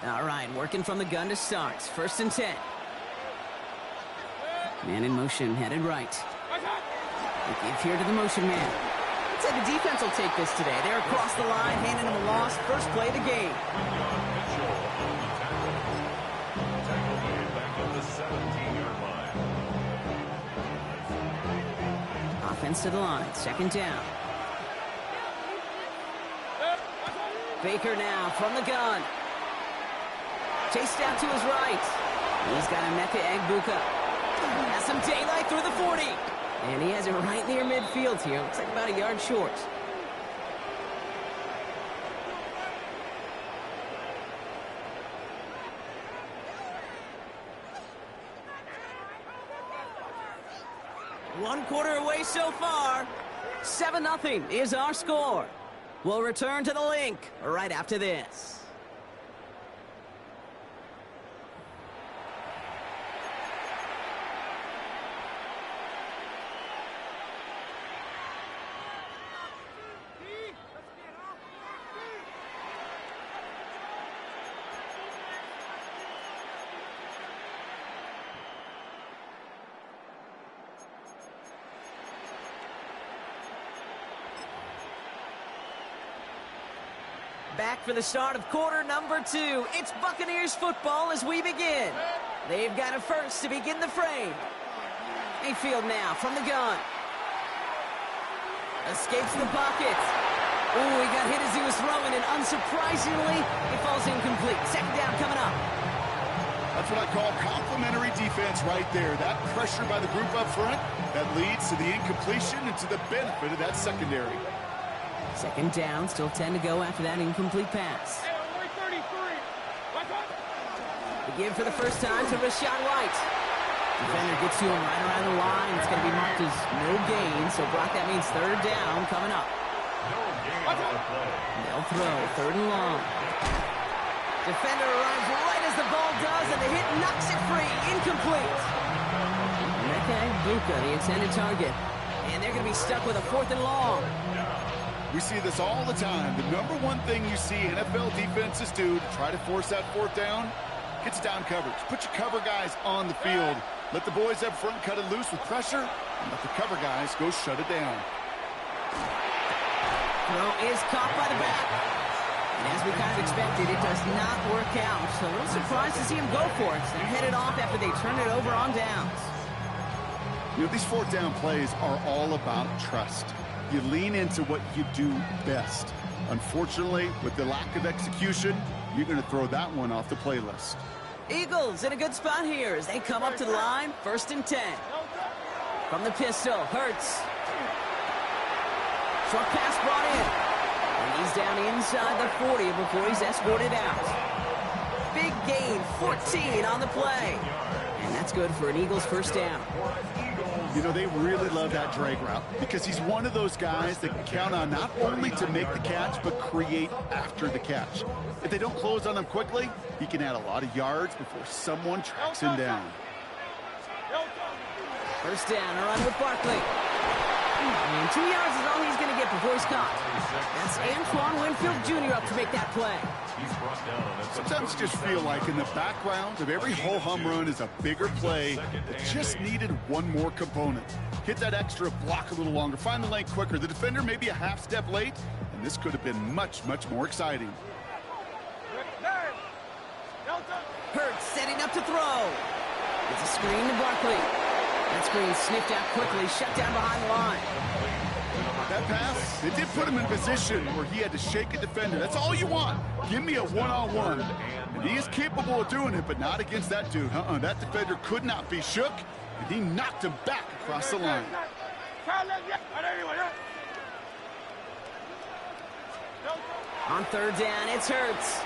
All right, working from the gun to start. 1st and 10. Man in motion, headed right. They give here to the motion man. I'd say the defense will take this today. They're across the line, handing him a loss. First play of the game. Offense to the line, 2nd down. Baker now from the gun. Chased out to his right. He's got Emeka Egbuka. Has some daylight through the 40. And he has it right near midfield here. Looks like about a yard short. One quarter away so far. 7-0 is our score. We'll return to the link right after this. Back for the start of quarter number 2. It's Buccaneers football as we begin. They've got a first to begin the frame. Mayfield now from the gun. Escapes the pocket. Oh, he got hit as he was throwing, and unsurprisingly, it falls incomplete. 2nd down coming up. That's what I call complimentary defense right there. That pressure by the group up front, that leads to the incompletion and to the benefit of that secondary. 2nd down, still 10 to go after that incomplete pass. The give for the first time to Rashad White. Defender gets to him right around the line. It's going to be marked as no gain, so Brock, that means 3rd down coming up. They'll throw, 3rd and long. Defender arrives right as the ball does, and the hit knocks it free. Incomplete. Emeka Egbuka, the intended target. And they're going to be stuck with a 4th and long. We see this all the time. The number one thing you see NFL defenses do to try to force that 4th down, it's down coverage. Put your cover guys on the field. Let the boys up front cut it loose with pressure, and let the cover guys go shut it down. Throw is caught by the back. And as we kind of expected, it does not work out. So a little surprised to see him go for it. They're headed off after they turn it over on downs. You know, these 4th down plays are all about trust. You lean into what you do best. Unfortunately, with the lack of execution, you're going to throw that one off the playlist. Eagles in a good spot here as they come up to the line. 1st and 10. From the pistol, Hurts. Short pass brought in. And he's down inside the 40 before he's escorted out. Big gain, 14 on the play. And that's good for an Eagles 1st down. You know, they really love that drag route because he's one of those guys that can count on not only to make the catch, but create after the catch. If they don't close on him quickly, he can add a lot of yards before someone tracks him down. 1st down, a run with Barkley. And 2 yards is all he's going to get before he's caught. That's Antoine Winfield Jr. up to make that play. Sometimes you just feel like in the background of every ho-hum run is a bigger play that just needed one more component. Hit that extra block a little longer, find the lane quicker. The defender may be a half step late, and this could have been much, much more exciting. Hurts setting up to throw. It's a screen to Barkley. That screen sniffed out quickly, shut down behind the line. That pass, it did put him in a position where he had to shake a defender. That's all you want. Give me a one-on-one. And he is capable of doing it, but not against that dude. That defender could not be shook, and he knocked him back across the line. On 3rd down, it's Hurts.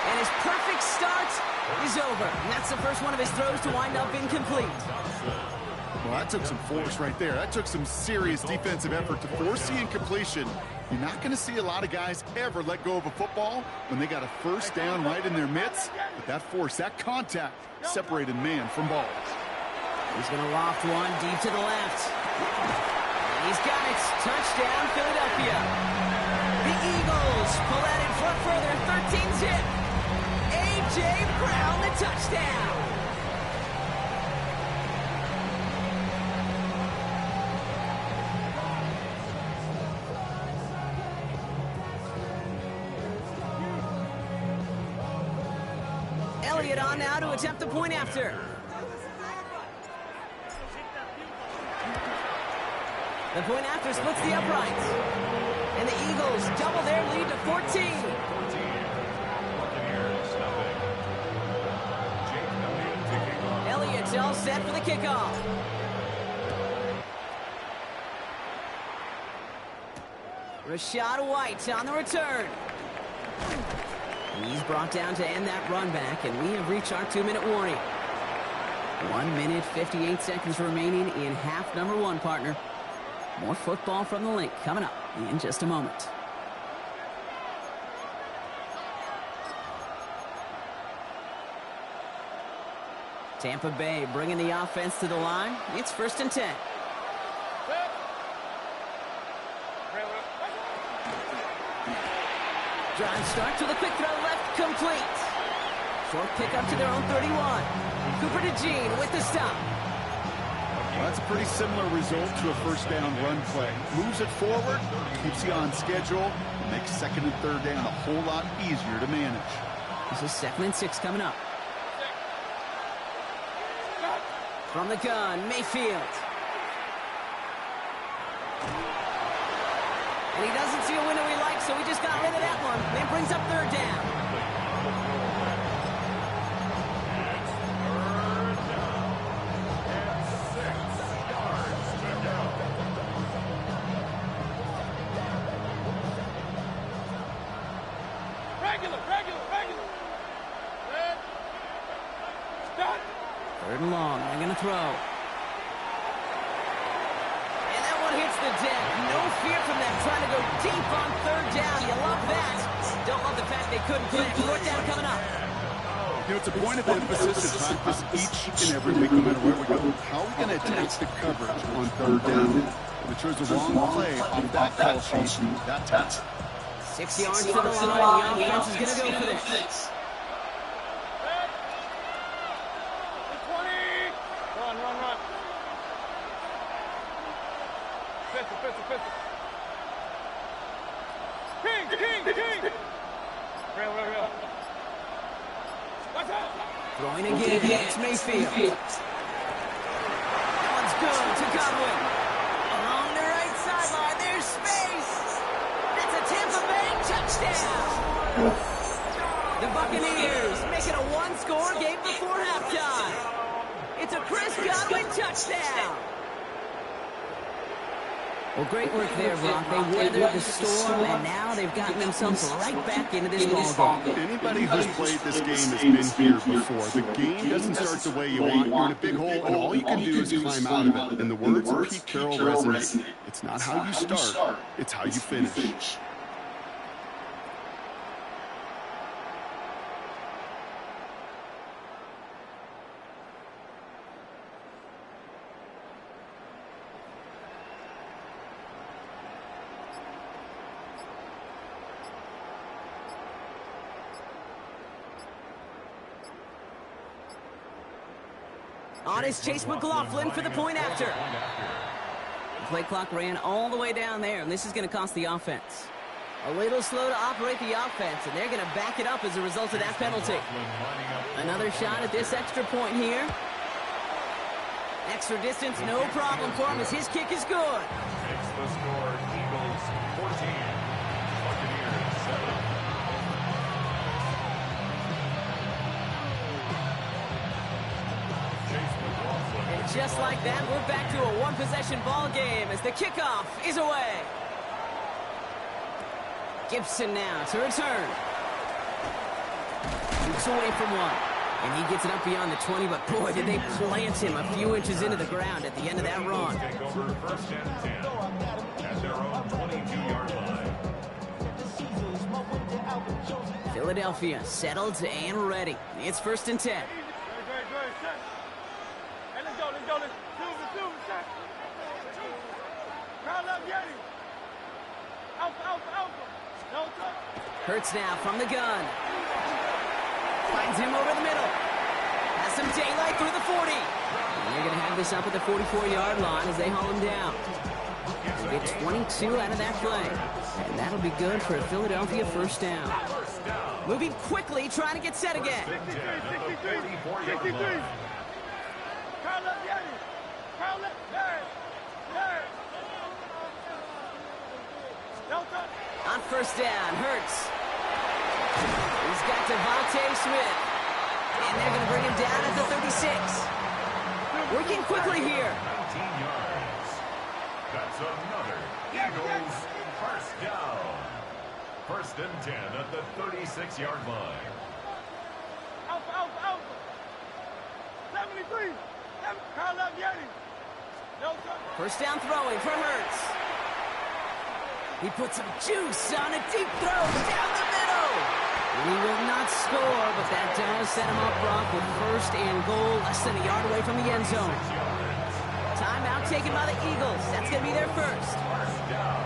And his perfect start is over. And that's the first one of his throws to wind up incomplete. Well, that took some force right there. That took some serious defensive effort to force the incompletion. You're not going to see a lot of guys ever let go of a football when they got a 1st down right in their midst. But that force, that contact, separated man from ball. He's going to loft one deep to the left. And he's got it. Touchdown, Philadelphia. The Eagles pull that in front further, 13-zip. A.J. Brown, the touchdown. Elliott on now to attempt the point after. The point after splits the uprights. And the Eagles double their lead to 14. Elliott's all set for the kickoff. Rashad White on the return. He's brought down to end that run back, and we have reached our 2-minute warning. 1 minute, 58 seconds remaining in half number 1, partner. More football from the link coming up in just a moment. Tampa Bay bringing the offense to the line. It's 1st and 10. Drive starts with a quick throw left, complete. Short pickup to their own 31. Cooper DeJean with the stop. Well, that's a pretty similar result to a first down run play. Moves it forward, keeps you on schedule, makes 2nd and 3rd down a whole lot easier to manage. This is 2nd and 6 coming up. From the gun, Mayfield. And he doesn't see a window he likes, so he just got rid of that one. Then brings up 3rd down. Third and long, they're going to throw. And that one hits the deck. No fear from them trying to go deep on 3rd down. You love that. Don't love the fact they couldn't connect. 4th down coming up. You know, it's a point of emphasis in practice each and every week, no matter where we go. How are we going to attack the coverage on 3rd down? If it shows the wrong play off that call sheet, that's 6 yards to the line. The offense is going to go for this. Throwing again, it's Mayfield. That one's good to Godwin. Along the right sideline, there's space. That's a Tampa Bay touchdown. The Buccaneers make it a 1-score game before halftime. It's a Chris Godwin touchdown. Well, great work there, Brock. They weathered the storm, and now they've gotten themselves right back into this ball game. Anybody who's played this game has been here before. The game doesn't start the way you want. You're in a big hole, and all you can do is climb out of it. And the words of Pete Carroll resonate. It's not how you start, it's how you finish. On is Chase McLaughlin for the point after. The play clock ran all the way down there, and this is going to cost the offense. A little slow to operate the offense, and they're going to back it up as a result of that penalty. Another shot at this extra point here. Extra distance, no problem for him as his kick is good. Makes the score Eagles 14, Buccaneers 7. Just like that, we're back to a one-possession ball game as the kickoff is away. Gibson now to return. Shoots away from one. And he gets it up beyond the 20, but boy, did they plant him a few inches into the ground at the end of that run. Take over 1st and 10 at their own 22-yard line. Philadelphia settled and ready. It's 1st and 10. Hurts now from the gun. Finds him over the middle. Has some daylight through the 40. And they're going to have this up at the 44-yard line as they haul him down. They get 22 out of that play. And that'll be good for a Philadelphia first down. Moving quickly, trying to get set again. On first down, Hurts. He's got Devontae Smith. And they're going to bring him down at the 36. Working quickly here. 19 yards. That's another Eagles first down. First and 10 at the 36-yard line. Out. 73. First down throwing from Hurts. He puts some juice on a deep throw down the middle. And he will not score, but that does set him up, Brock, with first and goal, less than a yard away from the end zone. Timeout taken by the Eagles. That's going to be their first.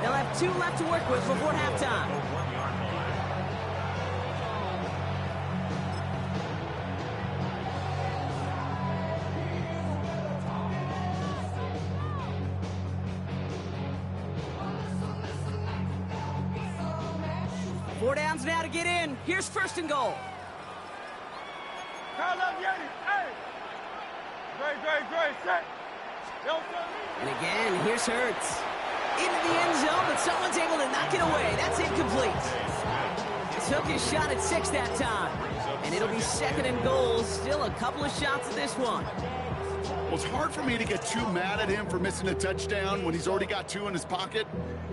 They'll have 2 left to work with before halftime. Four downs now to get in. Here's first and goal. And again, here's Hurts. Into the end zone, but someone's able to knock it away. That's incomplete. Took his shot at 6 that time. And it'll be second and goal. Still a couple of shots at this one. Well, it's hard for me to get too mad at him for missing a touchdown when he's already got 2 in his pocket.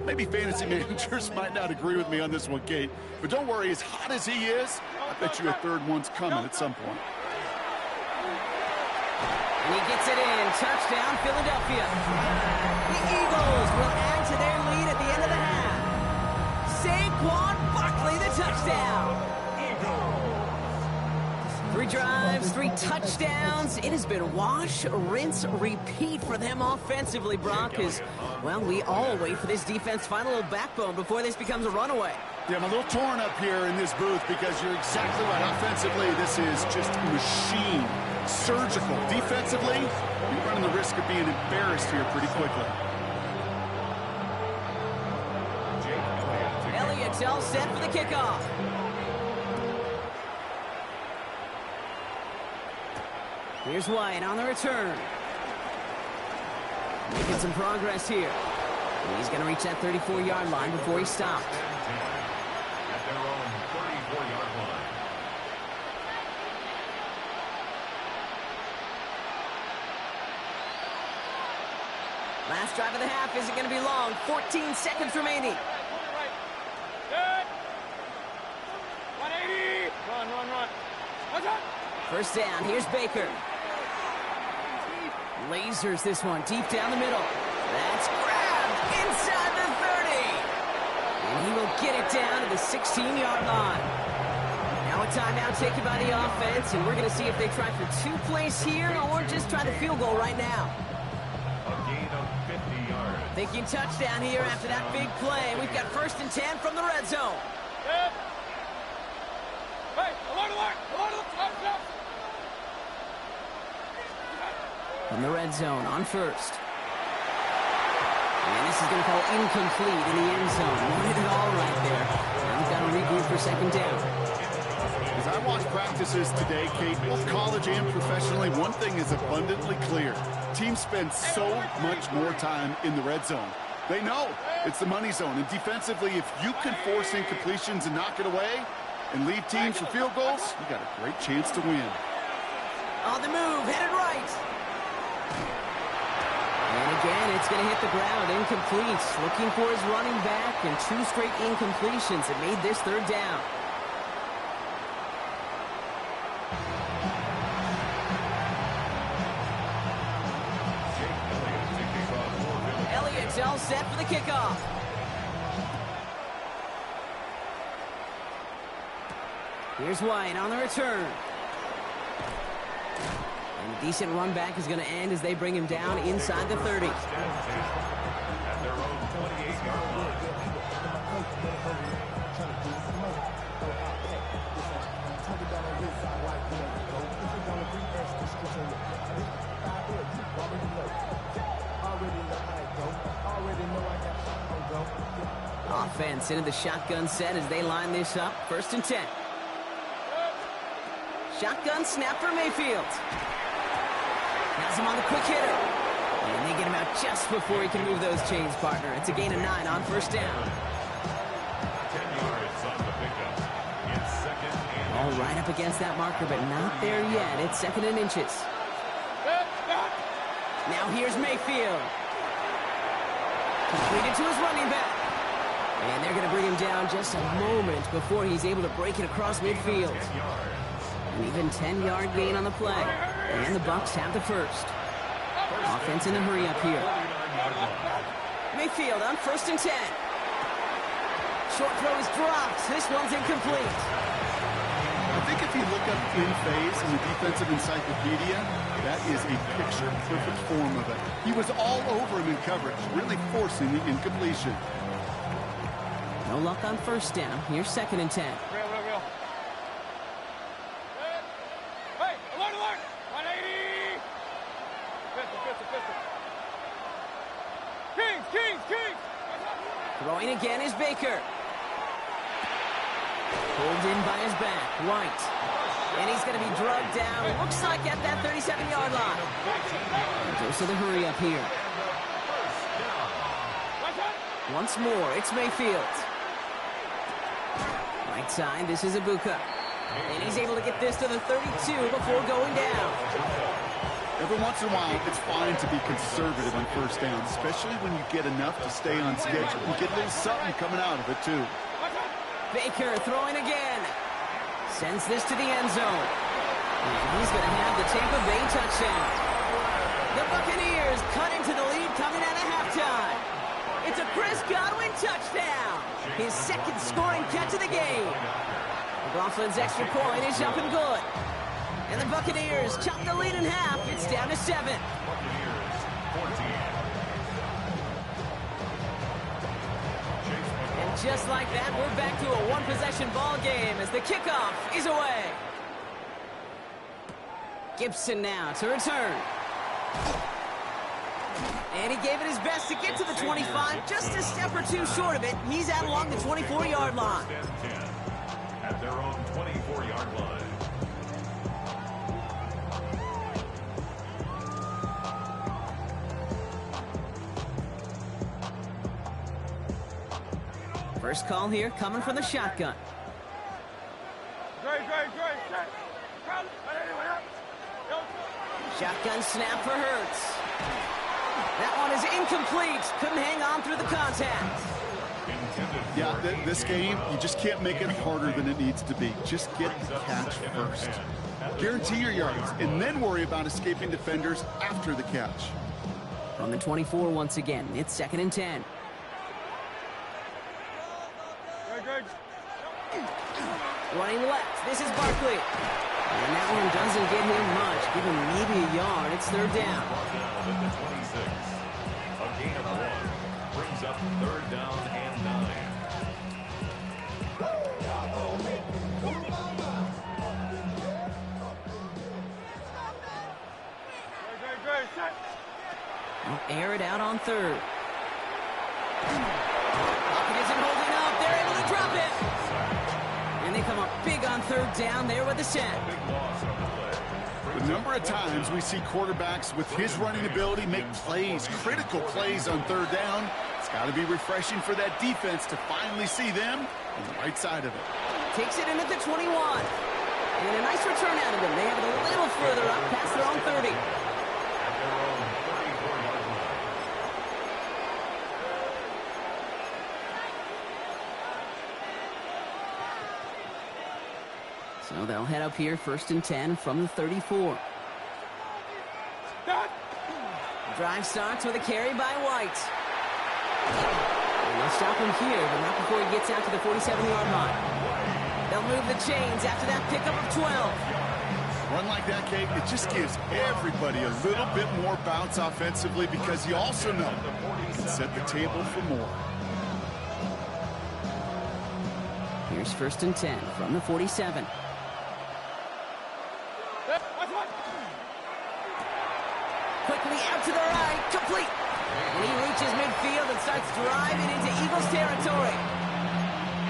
Maybe fantasy managers might not agree with me on this one, Kate. But don't worry, as hot as he is, I bet you a third one's coming at some point. And he gets it in. Touchdown, Philadelphia. The Eagles will add to their lead at the end of the half. Saquon Barkley, the touchdown. 3 drives, 3 touchdowns. It has been wash, rinse, repeat for them offensively, Brock, as, well, we all wait for this defense to find a little backbone before this becomes a runaway. Yeah, I'm a little torn up here in this booth because you're exactly right. Offensively, this is just a machine. Surgical. Defensively, you're running the risk of being embarrassed here pretty quickly. Elliott's all set for the kickoff. Here's White on the return. Making some progress here. And he's going to reach that 34-yard line before he stops. At their own 34-yard line. Last drive of the half isn't going to be long. 14 seconds remaining. 180. Run. Watch out. First down. Here's Baker. Lasers this one deep down the middle. That's grabbed inside the 30. And he will get it down to the 16-yard line. Now a timeout taken by the offense, and we're going to see if they try for 2 plays here or just try the field goal right now. A gain of 50 yards. Thinking touchdown here after that big play. We've got first and 10 from the red zone. Hey, along the line. From the red zone on first. And this is going to call incomplete in the end zone. Wanted it all right there. Now we've got to regroup for second down. As I watch practices today, Kate, both college and professionally, one thing is abundantly clear. Teams spend so much more time in the red zone. They know it's the money zone. And defensively, if you can force incompletions and knock it away and lead teams for field goals, you got a great chance to win. On the move, headed right. And again, it's going to hit the ground, incomplete. Looking for his running back, and 2 straight incompletions that made this third down. Elliott's all set for the kickoff. Here's White on the return. And a decent run back is going to end as they bring him down inside the 30. At their own 28-yard line. Offense into the shotgun set as they line this up. 1st and 10. Shotgun snap for Mayfield. Has him on the quick hitter. And they get him out just before he can move those chains, partner. It's a gain of 9 on 1st down. 10 yards on the pickup. It's 2nd and All right up against that marker, but not there yet. It's 2nd and inches. Now here's Mayfield. Completed to his running back. And they're going to bring him down just a moment before he's able to break it across midfield. An even 10-yard gain on the play. And the Bucs have the 1st. Offense in the hurry up here. Mayfield on 1st and 10. Short throw is dropped. This one's incomplete. I think if you look up in phase in the defensive encyclopedia, that is a picture-perfect form of it. He was all over him in coverage, really forcing the incompletion. No luck on 1st down. Here's 2nd and 10. Real. Hey, alert! 180! Pistol. Kings! Throwing again is Baker. Pulled in by his back, White. And he's going to be drugged down, looks like at that 37-yard line. Goes to the hurry up here. Once more, it's Mayfield. Right side, this is Ibuka. And he's able to get this to the 32 before going down. Every once in a while, it's fine to be conservative on 1st down, especially when you get enough to stay on schedule. You get a little something coming out of it, too. Baker throwing again. Sends this to the end zone. And he's going to have the Tampa Bay touchdown. The Buccaneers cut into the lead coming out of halftime. It's a Chris Godwin touchdown. His 2nd scoring catch of the game. McLaughlin's extra point is up and good. And the Buccaneers chop the lead in half. It's down to 7. And just like that, we're back to a one-possession ball game as the kickoff is away. Gibson now to return. And he gave it his best to get to the 25, just a step or two short of it. He's out along the 24-yard line. At their own 24-yard line. First call here coming from the shotgun. Great. Shotgun snap for Hurts. That one is incomplete. Couldn't hang on through the contact. Yeah, this game, you just can't make it harder than it needs to be. Just get the catch first. Guarantee your yards, and then worry about escaping defenders after the catch. From the 24 once again, it's 2nd and 10. Running left, this is Barkley. And that one doesn't get him much. Give him maybe a yard. It's 3rd down. At the 26. A gain of 1 brings up 3rd down and 9. They'll air it out on 3rd. Pocket isn't holding up. They're able to drop it. And they come up big on 3rd down there with the sack. The number of times we see quarterbacks with his running ability make plays, critical plays on 3rd down. It's got to be refreshing for that defense to finally see them on the right side of it. Takes it in at the 21. And a nice return out of them. They have it a little further up past their own 30. So they'll head up here 1st and 10 from the 34. Drive starts with a carry by White. And they'll stop him here, but not before he gets out to the 47-yard line. They'll move the chains after that pickup of 12. Run like that, Kate, it just gives everybody a little bit more bounce offensively because you also know you can set the table for more. Here's 1st and 10 from the 47. Quickly out to the right, complete. And he reaches midfield and starts driving into Eagles territory.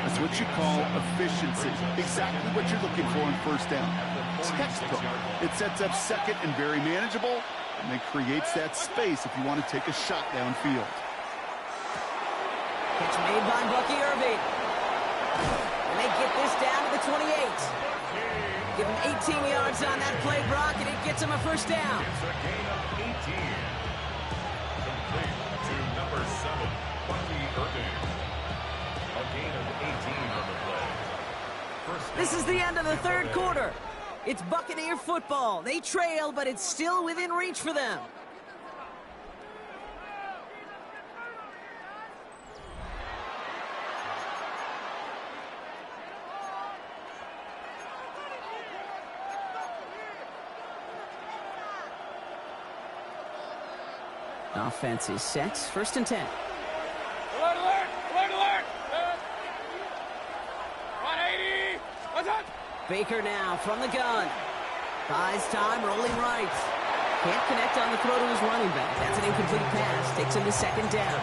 That's what you call efficiency. Exactly what you're looking for in 1st down. Textbook. It sets up 2nd and very manageable, and then creates that space if you want to take a shot downfield. Catch made by Bucky Irving. And they get this down to the 28. Give him 18 yards on that play, Brock, and it gets him a 1st down. It's a gain of 18. Complete to number 7, Bucky Irving. A gain of 18 on the play. This is the end of the 3rd quarter. It's Buccaneer football. They trail, but it's still within reach for them. Offense is set. 1st and 10. Alert, alert, alert, alert. 180. What's up? Baker now from the gun. Buys time, rolling right. Can't connect on the throw to his running back. That's an incomplete pass. Takes him to 2nd down.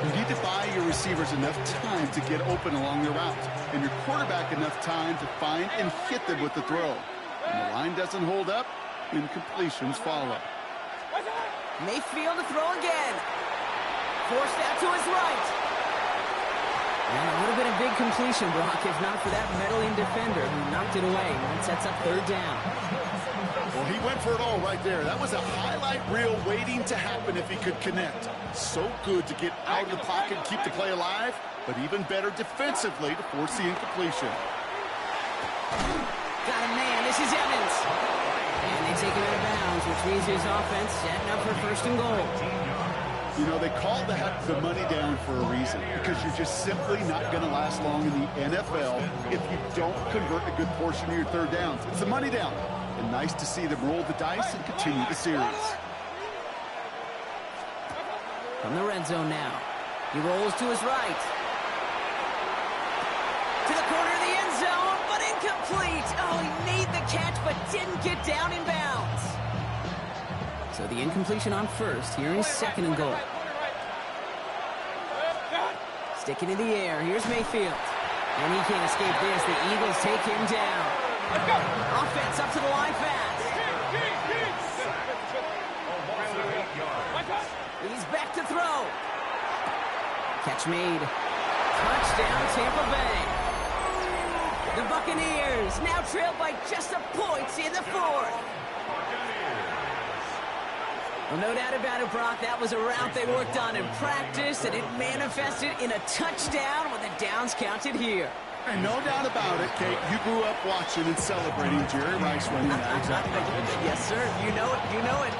You need to buy your receivers enough time to get open along their route, and your quarterback enough time to find and hit them with the throw. When the line doesn't hold up, incompletions follow. Mayfield to throw again. Forced out to his right. And it would have been a big completion, Brock, if not for that meddling defender who knocked it away. That sets up 3rd down. Well, he went for it all right there. That was a highlight reel waiting to happen if he could connect. So good to get out of the pocket and keep the play alive, but even better defensively to force the incompletion. Got a man. This is Evans. And they take him out of bounds, which means his offense setting up for 1st and goal. You know, they call that the money down for a reason, because you're just simply not going to last long in the NFL if you don't convert a good portion of your 3rd downs. It's the money down. And nice to see them roll the dice and continue the series. From the red zone now. He rolls to his right. To the corner of the end zone, but incomplete. Oh, he made the catch, but didn't get down in bounds. So the incompletion on 1st. Here is 2nd and goal. Sticking in the air. Here's Mayfield. And he can't escape this. The Eagles take him down. Offense up to the line fast. He's back to throw. Catch made. Touchdown, Tampa Bay. The Buccaneers now trail by just a point in the 4th. Well, no doubt about it, Brock. That was a route they worked on in practice, and it manifested in a touchdown with the downs counted here. And no doubt about it, Kate, you grew up watching and celebrating Jerry Rice running that exact play. Yes, sir. You know it. You know it.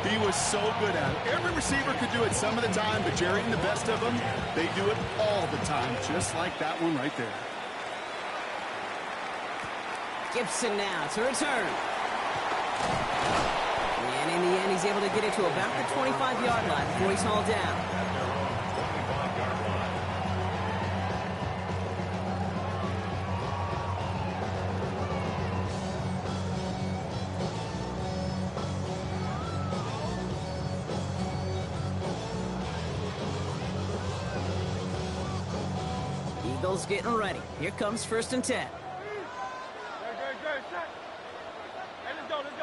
He was so good at it. Every receiver could do it some of the time, but Jerry and the best of them, they do it all the time, just like that one right there. Gibson now to return. And in the end, he's able to get it to about the 25-yard line before he's hauled down. Eagles getting ready. Here comes 1st and 10.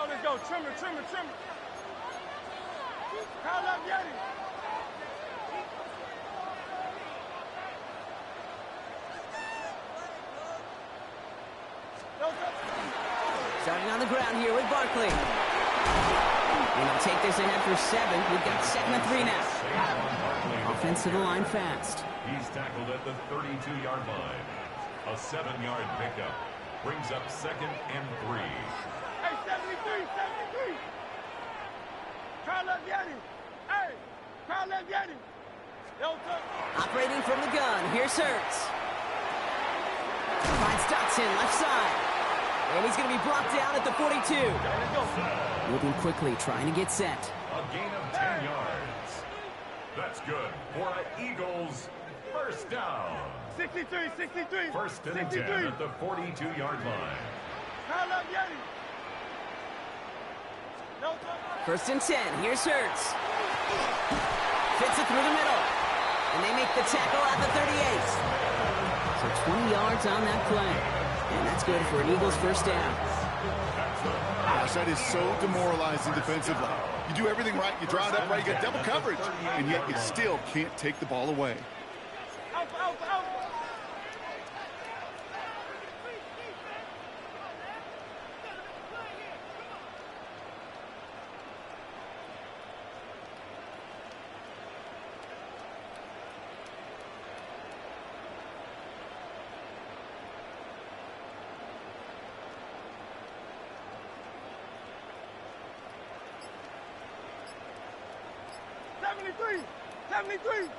Let's go. Trimmer. Kyle up, Yeti. Starting on the ground here with Barkley. And he'll take this ahead for 7. We've got 2nd and 3 now. Offense to the line fast. He's tackled at the 32-yard line. A 7-yard pickup brings up 2nd and 3. Hey, 73. Kyle up, Yeti. Hey, Kyle up, Yeti. Operating from the gun. Here's Hurts. Finds Dotson left side. And he's going to be brought down at the 42. Moving quickly, trying to get set. A gain of 10 yards. That's good for an Eagles First down. 63, 63. First and 63. 10 at the 42-yard line. Kyle left Yeti. No touch. First and 10. Here's Hurts. Fits it through the middle. And they make the tackle at the 38. So 20 yards on that play. And that's good for an Eagles first down. Gosh, that is so demoralizing defensively. You do everything right, you draw it up right, you get double coverage, and yet you still can't take the ball away. Out, out, out. '73, 73.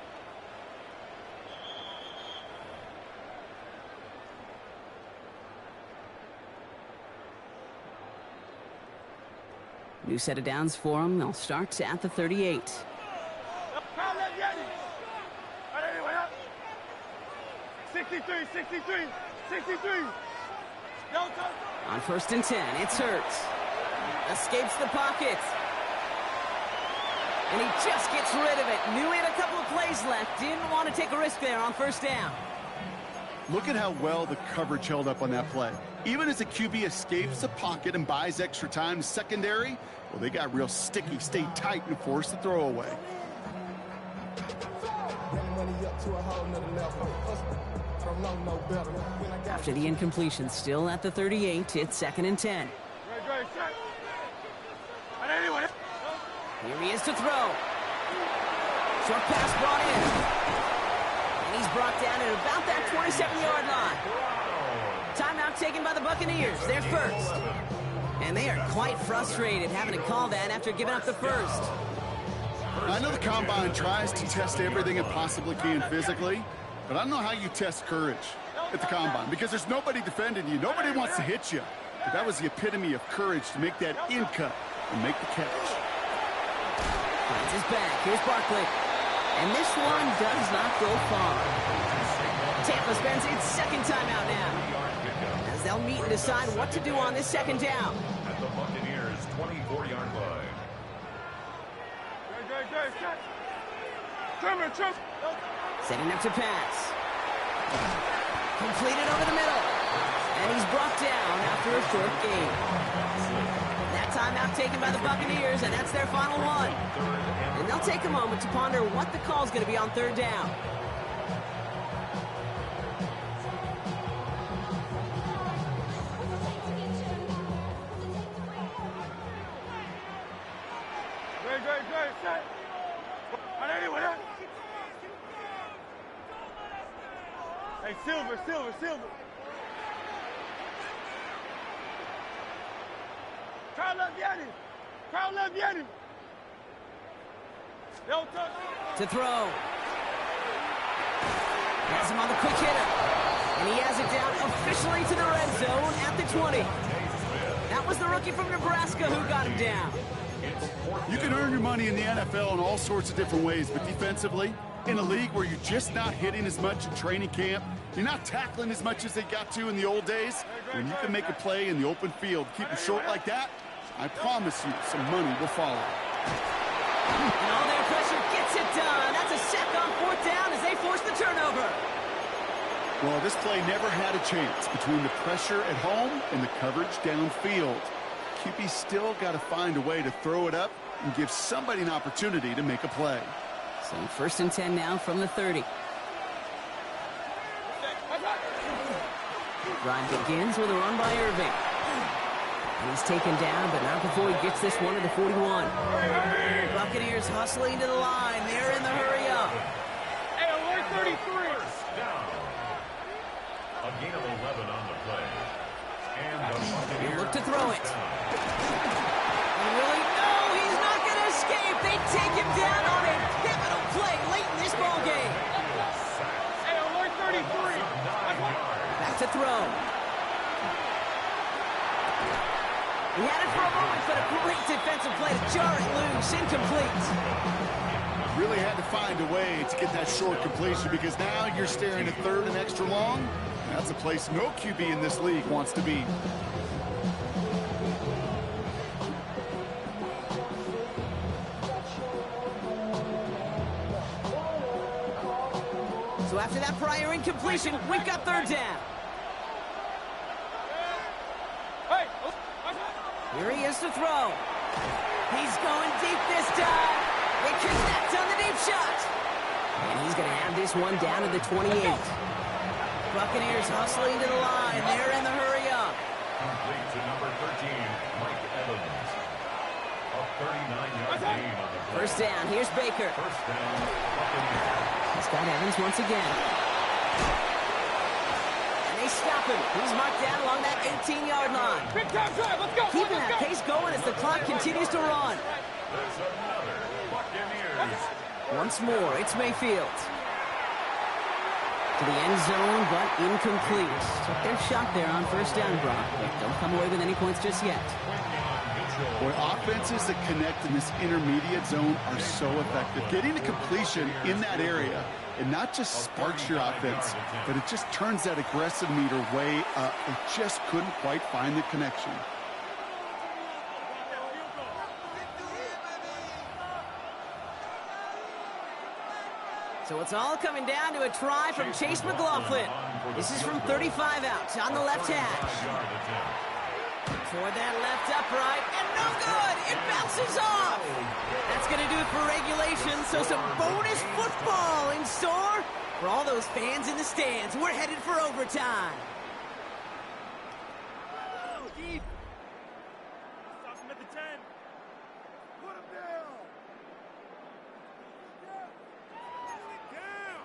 New set of downs for them. They'll start at the 38. Kyle left Yeti. All right, anyway, up. 63, 63, 63. No touch. On first and 10, it's Hurts. Escapes the pocket. And he just gets rid of it. Knew he had a couple of plays left. Didn't want to take a risk there on first down. Look at how well the coverage held up on that play. Even as the QB escapes the pocket and buys extra time secondary, well, they got real sticky, stayed tight, and forced the throw away. After the incompletion, still at the 38, it's second and 10. Right, shot. All right, anyway. Here he is to throw. Short pass brought in. And he's brought down at about that 27-yard line. Timeout taken by the Buccaneers. They're first. And they are quite frustrated having to call that after giving up the first. I know the Combine tries to test everything it possibly can physically, but I don't know how you test courage at the Combine, because there's nobody defending you. Nobody wants to hit you. But that was the epitome of courage to make that in cut and make the catch. Finds his back. Here's Barkley. And this one does not go far. Tampa spends its second timeout now, as they'll meet and decide what to do on this second down. At the Buccaneers' 24-yard line. Right, shot. Trump. Setting up to pass. Completed over the middle. And he's brought down after a short gain. That timeout taken by the Buccaneers, and that's their final one. And they'll take a moment to ponder what the call's going to be on third down. Right, shot. All right, anyway. Hey, Silver. Kyle left Yeti. No touch. To throw. Has him on the quick hitter. And he has it down officially to the red zone at the 20. That was the rookie from Nebraska who got him down. You can earn your money in the NFL in all sorts of different ways, but defensively, in a league where you're just not hitting as much in training camp, you're not tackling as much as they got to in the old days, when you can make a play in the open field, keep it short like that, I promise you some money will follow. And all their pressure gets it done. That's a sack on fourth down as they force the turnover. Well, this play never had a chance between the pressure at home and the coverage downfield. QB still got to find a way to throw it up and give somebody an opportunity to make a play. So first and 10 now from the 30. Drive begins with a run by Irving. And he's taken down, but not before he gets this one to the 41. Buccaneers hustling to the line. They're in the hurry up. Hey, alert 33. Down. A gain of 11 on the play. And the Buccaneers Look to throw it. And really, no, he's not going to escape. They take him down on a pivotal play late in this ball game. Hey, alert 33. Back to throw. He had it for a moment, but a great defensive play to jar it loose. Incomplete. Really had to find a way to get that short completion because now you're staring at third and extra long. That's a place no QB in this league wants to be. So after that prior incompletion, we've got third down. Here he is to throw. He's going deep this time. They connect on the deep shot. And he's going to have this one down to the 28. Buccaneers hustling to the line. They're in the hurry up. Complete to number 13, Mike Evans. A 39-yard gain on the play. First down. Here's Baker. First down, Buccaneers. He's got Evans once again. And they stop him. He's marked down along that 18-yard line. Big time drive. Let's go. Keeping that pace going as the clock continues to run. There's another Buccaneers. Once more, it's Mayfield. To the end zone, but incomplete. Took their shot there on first down, Brock. But don't come away with any points just yet. Boy, offenses that connect in this intermediate zone are so effective. Getting a completion in that area, it not just sparks your offense, but it just turns that aggressive meter way up. They just couldn't quite find the connection. So it's all coming down to a try from Chase McLaughlin. This is from 35 out on the left hash. Toward that left upright, and no good! It bounces off! That's going to do it for regulation, so some bonus football in store for all those fans in the stands. We're headed for overtime. Deep. Stop him at the 10. Put him down. Down.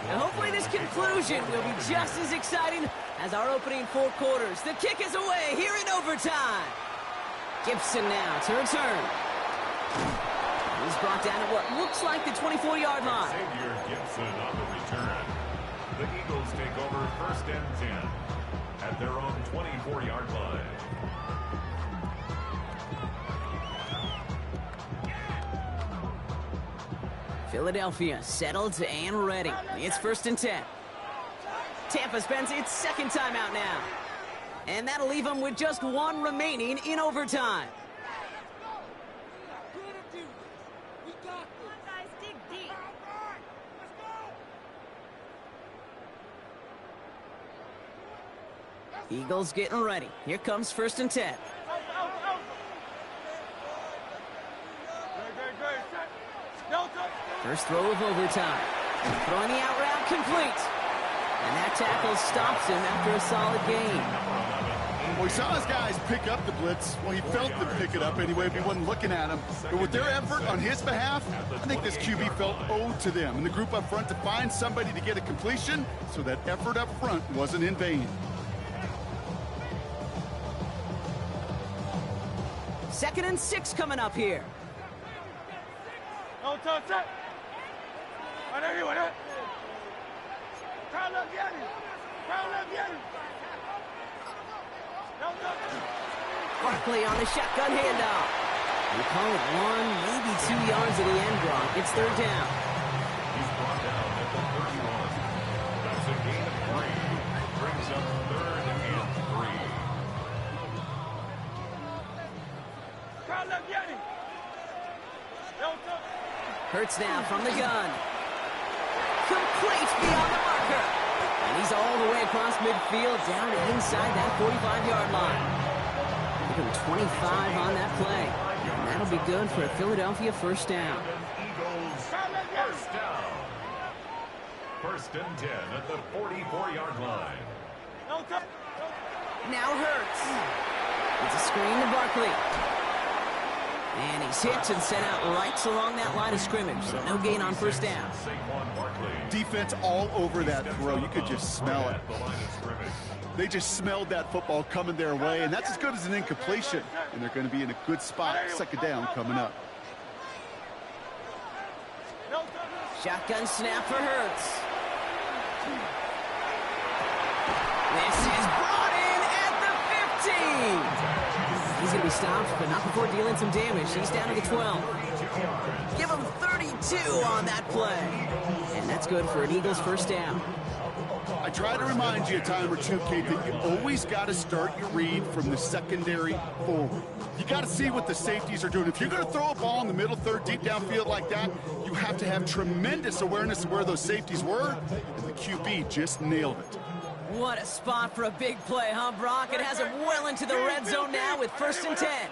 And hopefully this conclusion will be just as exciting as our opening 4 quarters. The kick is away here in overtime. Gibson now to return. He's brought down at what looks like the 24-yard line. Xavier Gibson on the return. The Eagles take over first and 10 at their own 24-yard line. Philadelphia settled and ready. It's first and 10. Tampa spends its second timeout now. And that'll leave them with just 1 remaining in overtime. Eagles getting ready. Here comes first and 10. First throw of overtime. Throwing the out route complete. And that tackle stops him after a solid gain. Well, he saw his guys pick up the blitz. Well, he felt them pick it up anyway if he wasn't looking at him. But with their effort on his behalf, I think this QB felt owed to them and the group up front to find somebody to get a completion, so that effort up front wasn't in vain. Second and 6 coming up here. No touch it. Barkley on the shotgun handoff. We call it 1, maybe 2 yards at the end, Brock. It's third down. He's brought down at the 31. That's a gain of 3. Brings up third and 3. Hurts now from the gun. Complete beyond the marker. And he's all the way across midfield down inside that 45-yard line. Give him 25 on that play. And that'll be good for a Philadelphia first down. Eagles first down. First and 10 at the 44-yard line. Now Hurts. It's a screen to Barkley. And he's hit and sent out right along that line of scrimmage. So no gain on first down. Defense all over that throw. You could just smell it. They just smelled that football coming their way, and that's as good as an incompletion. And they're going to be in a good spot. Second down coming up. Shotgun snap for Hurts. This is brought in at the 15. He's going to be stopped, but not before dealing some damage. He's down to the 12. Give him 32 on that play. And that's good for an Eagles first down. I try to remind you a time or two, Kate, that you always got to start your read from the secondary forward. You got to see what the safeties are doing. If you're going to throw a ball in the middle third, deep downfield like that, you have to have tremendous awareness of where those safeties were, and the QB just nailed it. What a spot for a big play, huh, Brock? It has him well into the red zone now with 1st and 10.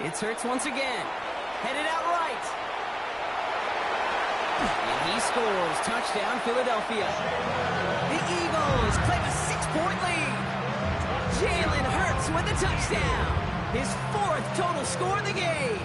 It's Hurts once again. Headed out right. And he scores. Touchdown, Philadelphia. The Eagles claim a 6-point lead. Jalen Hurts with the touchdown. His 4th total score of the game.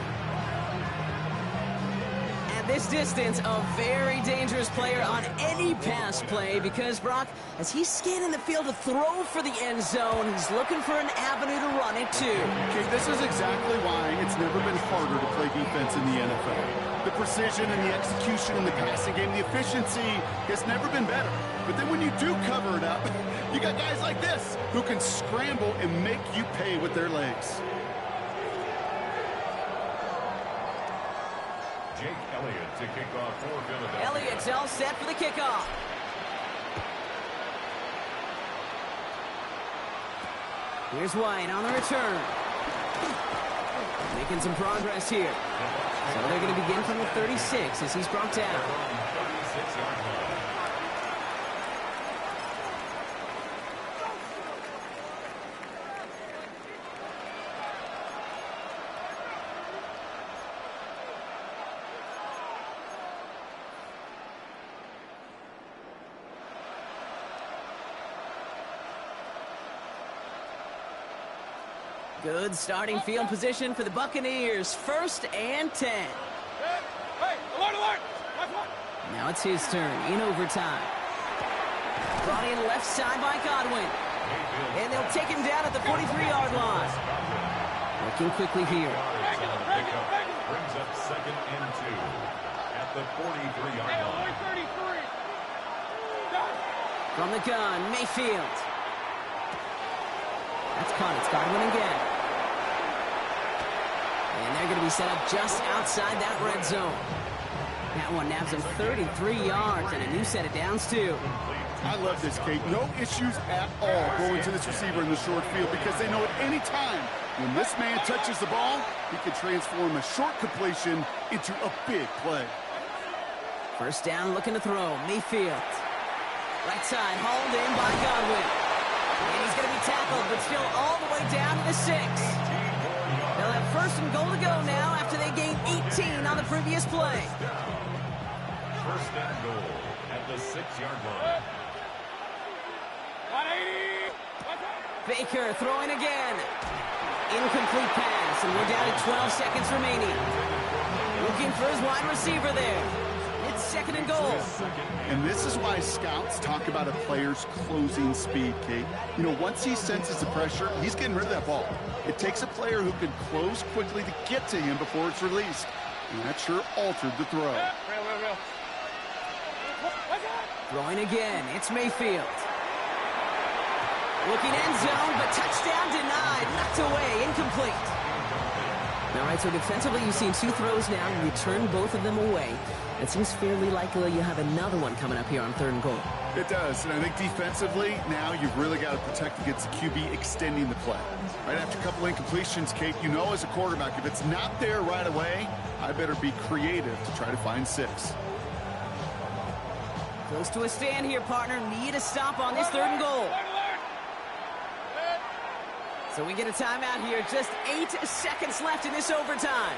At this distance, a very dangerous player on any pass play because, Brock, as he's scanning the field to throw for the end zone, he's looking for an avenue to run it too. Okay, this is exactly why it's never been harder to play defense in the NFL. The precision and the execution in the passing game, the efficiency has never been better. But then when you do cover it up, you got guys like this who can scramble and make you pay with their legs. Jake Elliott to kick off for Philadelphia. Elliott's all set for the kickoff. Here's White on the return. Making some progress here. So they're going to begin from the 36 as he's brought down. 36-yard line. Good starting field position for the Buccaneers. 1st and 10. Hey, alert, alert! Now it's his turn in overtime. Brought in left side by Godwin. And they'll take him down at the 43-yard line. Looking quickly here. Brings up 2nd and 2 at the 43-yard line. From the gun, Mayfield. That's caught. It's Godwin again. And they're going to be set up just outside that red zone. That one nabs him 33 yards and a new set of downs, too. I love this, Kate. No issues at all going to this receiver in the short field because they know at any time when this man touches the ball, he can transform a short completion into a big play. 1st down, looking to throw. Mayfield. Right side, hauled in by Godwin. And he's going to be tackled, but still all the way down to the 6. They'll have 1st and goal to go now after they gained 18 on the previous play. 1st and goal at the 6-yard line. 180! Baker throwing again. Incomplete pass, and we're down to 12 seconds remaining. Looking for his wide receiver there. It's 2nd and goal. And this is why scouts talk about a player's closing speed, Kate. You know, once he senses the pressure, he's getting rid of that ball. It takes a player who can close quickly to get to him before it's released. And that sure altered the throw. Real. Throwing again, it's Mayfield. Looking end zone, but touchdown denied. Knocked away, incomplete. All right, so defensively, you've seen 2 throws now. You return both of them away. It seems fairly likely you have another one coming up here on 3rd and goal. It does, and I think defensively, now you've really got to protect against the QB extending the play. Right after a couple incompletions, Kate, you know as a quarterback, if it's not there right away, I better be creative to try to find 6. Close to a stand here, partner. Need a stop on this 3rd and goal. So we get a timeout here. Just 8 seconds left in this overtime.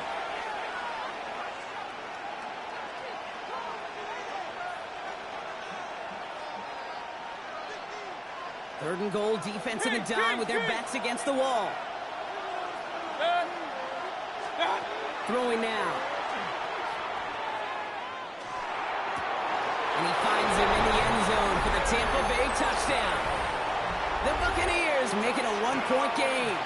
Third and goal, defense in the dime with their backs against the wall. Throwing now. And he finds him in the end zone for the Tampa Bay touchdown. The Buccaneers make it a 1-point game.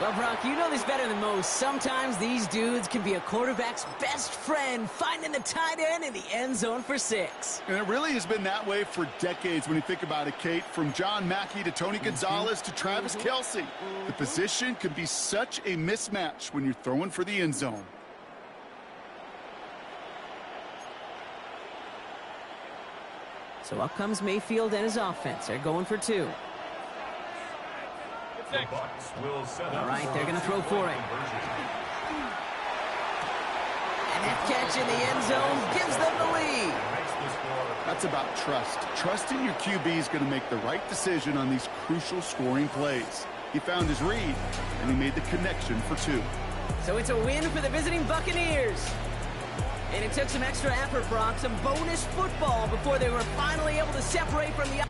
Well, Brock, you know this better than most. Sometimes these dudes can be a quarterback's best friend, finding the tight end in the end zone for 6. And it really has been that way for decades when you think about it, Kate. From John Mackey to Tony Gonzalez to Travis Kelce. The position can be such a mismatch when you're throwing for the end zone. So up comes Mayfield and his offense. They're going for 2. All right, they're going to throw for it. And that catch in the end zone gives them the lead. That's about trust. Trusting your QB is going to make the right decision on these crucial scoring plays. He found his read, and he made the connection for 2. So it's a win for the visiting Buccaneers. And it took some extra effort, Brock, some bonus football before they were finally able to separate from the...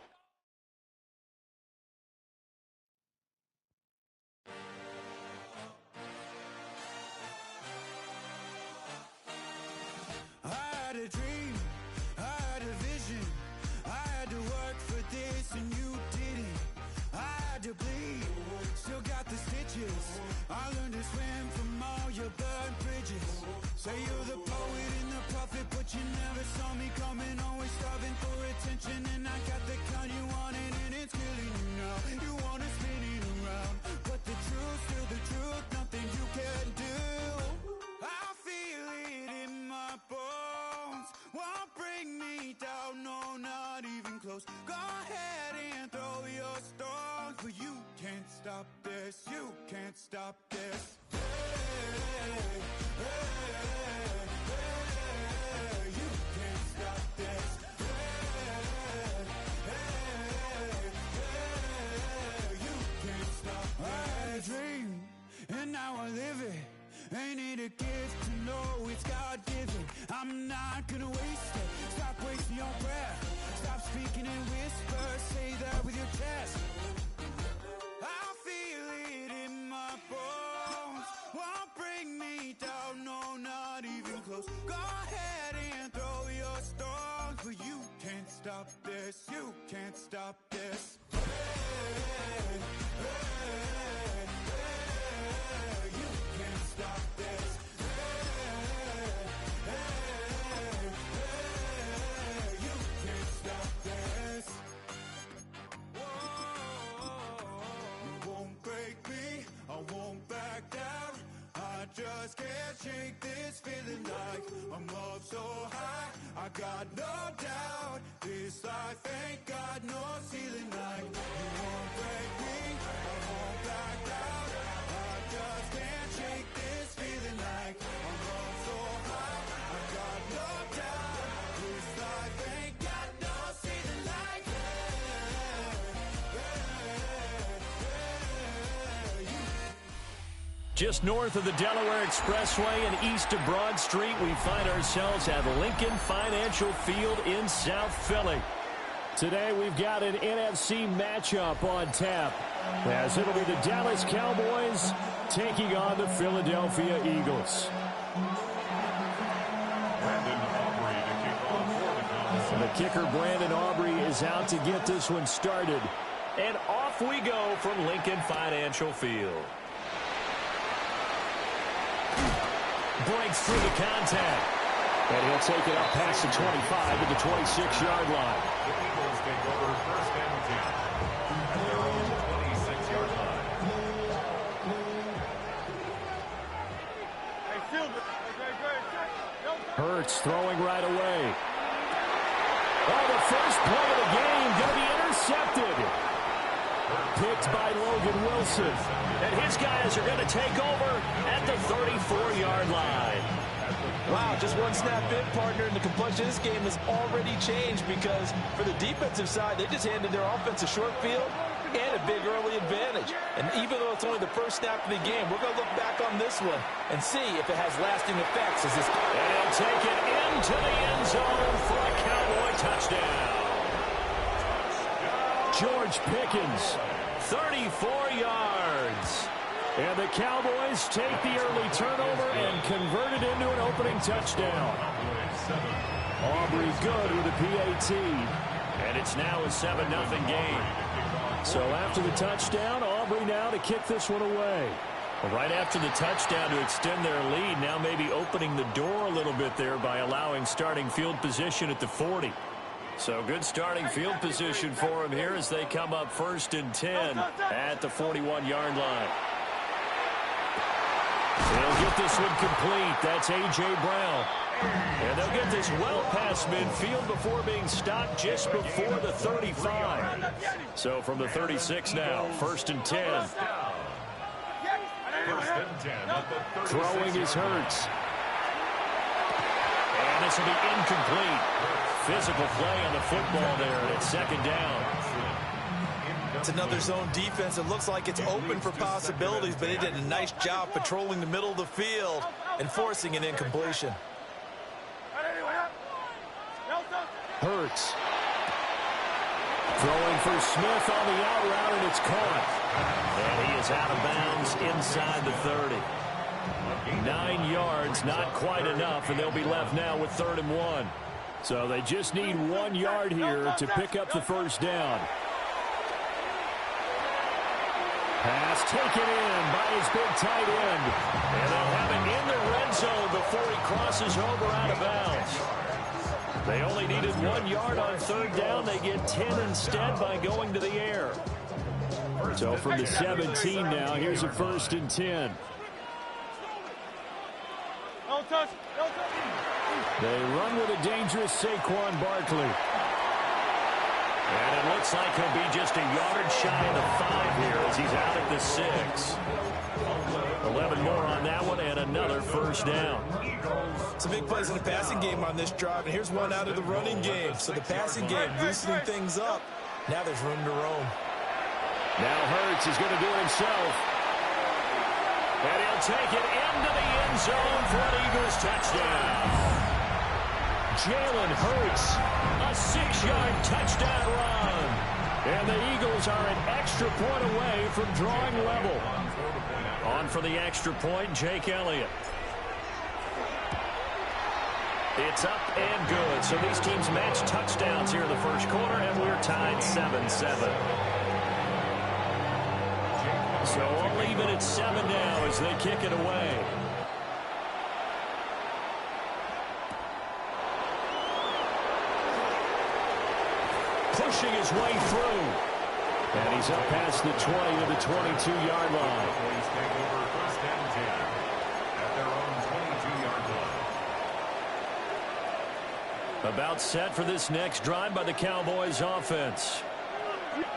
I learned to swim from all your burned bridges. Say you're the poet and the prophet, but you never saw me coming. Always starving for attention, and I got the kind you wanted, and it's killing you now. You wanna spin it around, but the truth's still the truth. Nothing you can do. I feel it in my bones. Won't bring me down, no, not even close. Go ahead and throw your stones, but you can't stop this. You can't stop this. Hey, hey, hey, you can't stop this. Hey, you can't stop this. I had a dream, and now I live it. Ain't it a gift to know it's God-given? I'm not gonna waste it. Stop wasting your breath. Stop speaking in whispers. Say that with your chest. I feel it in my bones. Won't bring me down, no, not even close. Go ahead and throw your stones, but you can't stop this. You can't stop this. Hey, hey, hey, hey, you can't stop this. Hey, hey, hey, you can't stop this. You won't break me, I won't back down. I just can't shake this feeling like I'm up so high. I got no doubt, this life ain't got no ceiling like. You won't break me, I won't back down. I just can't shake this feeling like I'm up so high. I got no doubt, this life ain't got no ceiling like. Just north of the Delaware Expressway and east of Broad Street, we find ourselves at Lincoln Financial Field in South Philly. Today we've got an NFC matchup on tap, as it'll be the Dallas Cowboys taking on the Philadelphia Eagles. The kicker, Brandon Aubrey, is out to get this one started. And off we go from Lincoln Financial Field. Breaks through the contact. And he'll take it up past the 25 to the 26-yard line. The Eagles take over first and 10 at their own 26-yard line. Hurts throwing right away. Oh, the first play of the game going to be intercepted. Picked by Logan Wilson. And his guys are going to take over at the 34-yard line. Wow, just one snap in, partner, and the complexion of this game has already changed because for the defensive side, they just handed their offense a short field and a big early advantage. And even though it's only the first snap of the game, we're going to look back on this one and see if it has lasting effects. As this and he'll take it into the end zone for a Cowboy touchdown. George Pickens, 34 yards. And the Cowboys take the early turnover and convert it into an opening touchdown. Aubrey good with a PAT. And it's now a 7-0 game. So after the touchdown, Aubrey now to kick this one away. Well, right after the touchdown to extend their lead, now maybe opening the door a little bit there by allowing starting field position at the 40. So good starting field position for them here as they come up 1st and 10 at the 41-yard line. They'll get this one complete. That's A.J. Brown. And they'll get this well past midfield before being stopped just before the 35. So from the 36 now, 1st and 10. Throwing is Hurts. And this will be incomplete. Physical play on the football there, and it's 2nd down. It's another zone defense. It looks like it's open for possibilities, but they did a nice job patrolling the middle of the field and forcing an incompletion. Hurts. Throwing for Smith on the out route, and it's caught. And he is out of bounds inside the 30. 9 yards, not quite enough, and they'll be left now with 3rd and 1. So they just need 1 yard here to pick up the 1st down. Pass taken in by his big tight end. And they'll have it in the red zone before he crosses over out of bounds. They only needed 1 yard on 3rd down. They get 10 instead by going to the air. So from the 17 now, here's a 1st and 10. They run with a dangerous Saquon Barkley. And it looks like he'll be just a yard shy of the 5 here as he's out at the 6. 11 more on that one and another 1st down. Some big plays in the passing game on this drive, and here's one out of the running game. So the passing game loosening things up. Now there's room to roam. Now Hurts is going to do it himself. And he'll take it into the end zone for an Eagles touchdown. Jalen Hurts, a 6-yard touchdown run. And the Eagles are an extra point away from drawing level. On for the extra point, Jake Elliott. It's up and good. So these teams match touchdowns here in the 1st quarter, and we're tied 7-7. So all even at 7 now as they kick it away. Pushing his way through. And he's up past the 20 to the 22-yard line. About set for this next drive by the Cowboys offense.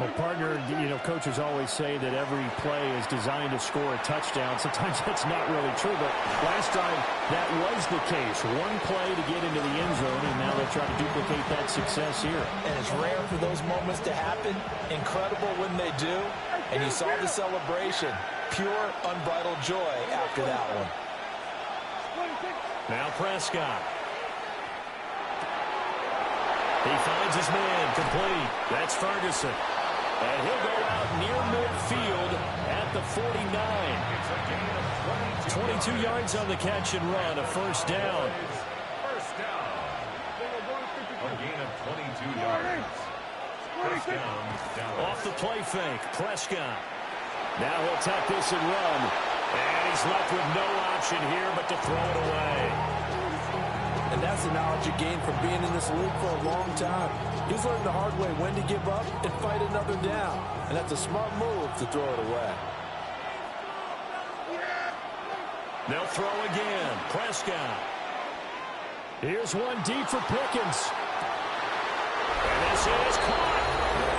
Well, partner, you know, coaches always say that every play is designed to score a touchdown. Sometimes that's not really true, but last drive that was the case. One play to get into the end zone, and now they'll try to duplicate that success here. And it's rare for those moments to happen. Incredible when they do. And you saw the celebration. Pure, unbridled joy after that one. Now Prescott. He finds his man complete. That's Ferguson. And he'll go out near midfield at the 49. 22 yards on the catch and run, a 1st down. First down. A gain of 22 yards. First down. Off the play fake, Prescott. Now he'll tuck this and run. And he's left with no option here but to throw it away. And that's the knowledge you gain from being in this league for a long time. He's learned the hard way when to give up and fight another down. And that's a smart move to throw it away. They'll throw again. Prescott. Here's one deep for Pickens. And this is caught.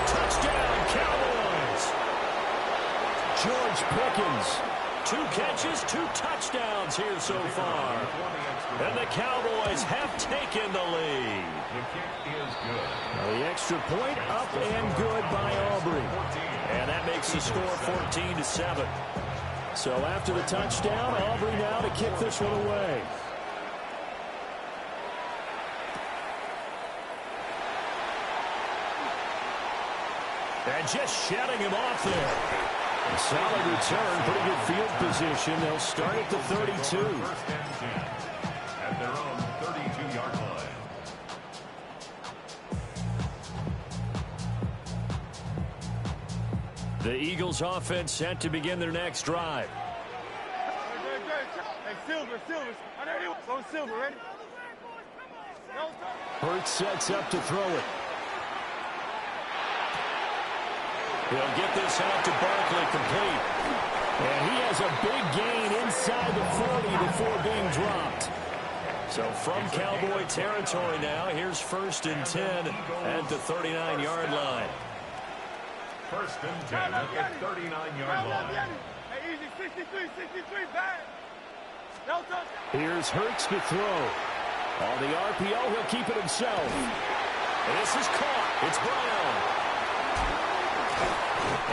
Touchdown, Cowboys. George Pickens. 2 catches, 2 touchdowns here so far. And the Cowboys have taken the lead. The kick is good. The extra point up and good by Aubrey. And that makes the score 14-7. So after the touchdown, Aubrey now to kick this one away. And just shutting him off there. A solid return, pretty good field position. They'll start at the 32. First and 10 at their own 32-yard line. The Eagles offense set to begin their next drive. Hey, Silver. Go Silver, ready? Hurts sets up to throw it. He'll get this out to Barkley, complete. And he has a big gain inside the 40 before being dropped. So from Cowboy territory now, here's 1st and 10 at the 39-yard line. 1st and 10 at the 39-yard line. Hey, easy, 63, back. Here's Hurts to throw. On the RPO, he'll keep it himself. And this is caught. It's Brown.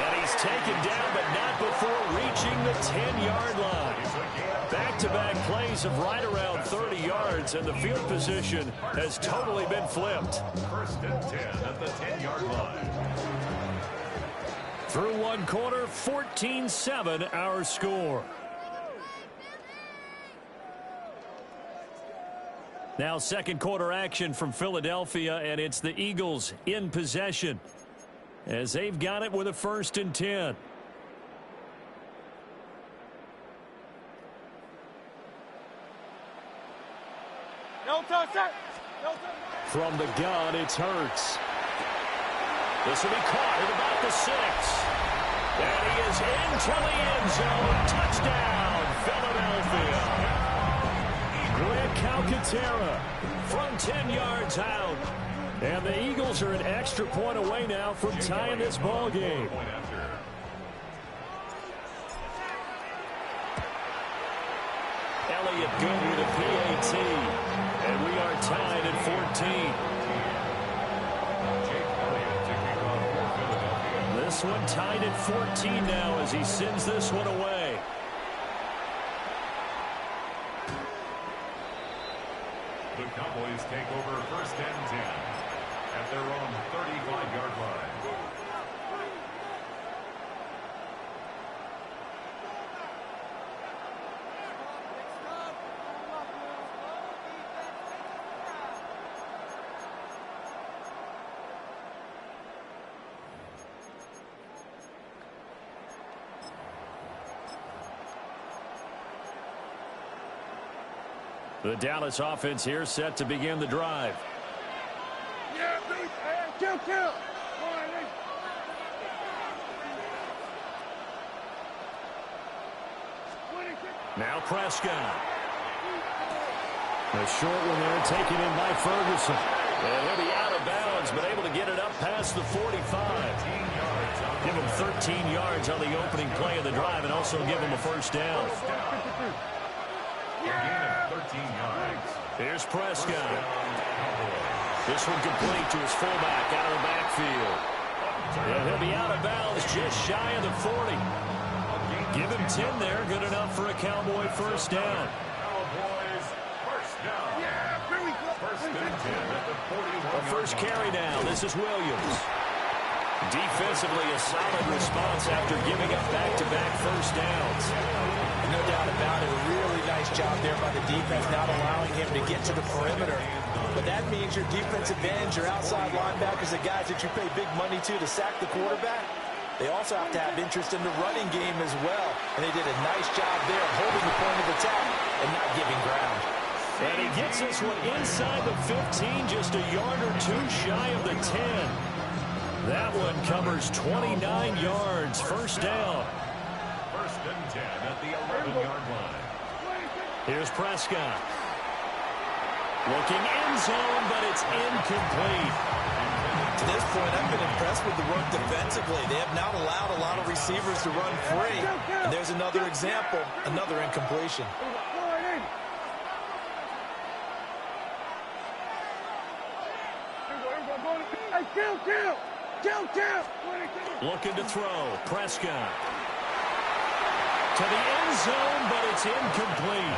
And he's taken down, but not before reaching the 10-yard line. Back-to-back plays of right around 30 yards, and the field position has totally been flipped. 1st and 10 at the 10-yard line. Through one quarter, 14-7 our score. Now second quarter action from Philadelphia, and it's the Eagles in possession as they've got it with a 1st and 10. From the gun, it's Hurts. This will be caught at about the 6. And he is into the end zone. Touchdown, Philadelphia. Grant Calcaterra from 10 yards out. And the Eagles are an extra point away now from tying this ball game. Elliott good with a PAT. And we are tied at 14. This one tied at 14 now as he sends this one away. The Cowboys take over 1st and 10 at their own 35-yard line. The Dallas offense here set to begin the drive. Yeah, kill. Now Prescott. A short one there taken in by Ferguson. And he'll be out of bounds, but able to get it up past the 45. Give him 13 yards on the opening play of the drive and also give him a 1st down. A gain of 13 yards. Here's Prescott. This one complete to his fullback out of the backfield. And he'll be out of bounds just shy of the 40. Give him 10 there. Good enough for a Cowboy 1st down. Cowboys 1st down. 1st and 10 at the 41. A first carry down. This is Williams. Defensively, a solid response after giving up back-to-back 1st downs. No doubt about it. A really nice job there by the defense, not allowing him to get to the perimeter. But that means your defensive ends, your outside linebackers, the guys that you pay big money to sack the quarterback, they also have to have interest in the running game as well. And they did a nice job there of holding the point of attack and not giving ground. And he gets this one inside the 15, just a yard or two shy of the 10. That one covers 29 yards, 1st down. 1st and 10 at the 11-yard line. Here's Prescott. Looking end zone, but it's incomplete. To this point, I've been impressed with the work defensively. They have not allowed a lot of receivers to run free. And there's another example, another incompletion. Looking to throw. Prescott. To the end zone, but it's incomplete.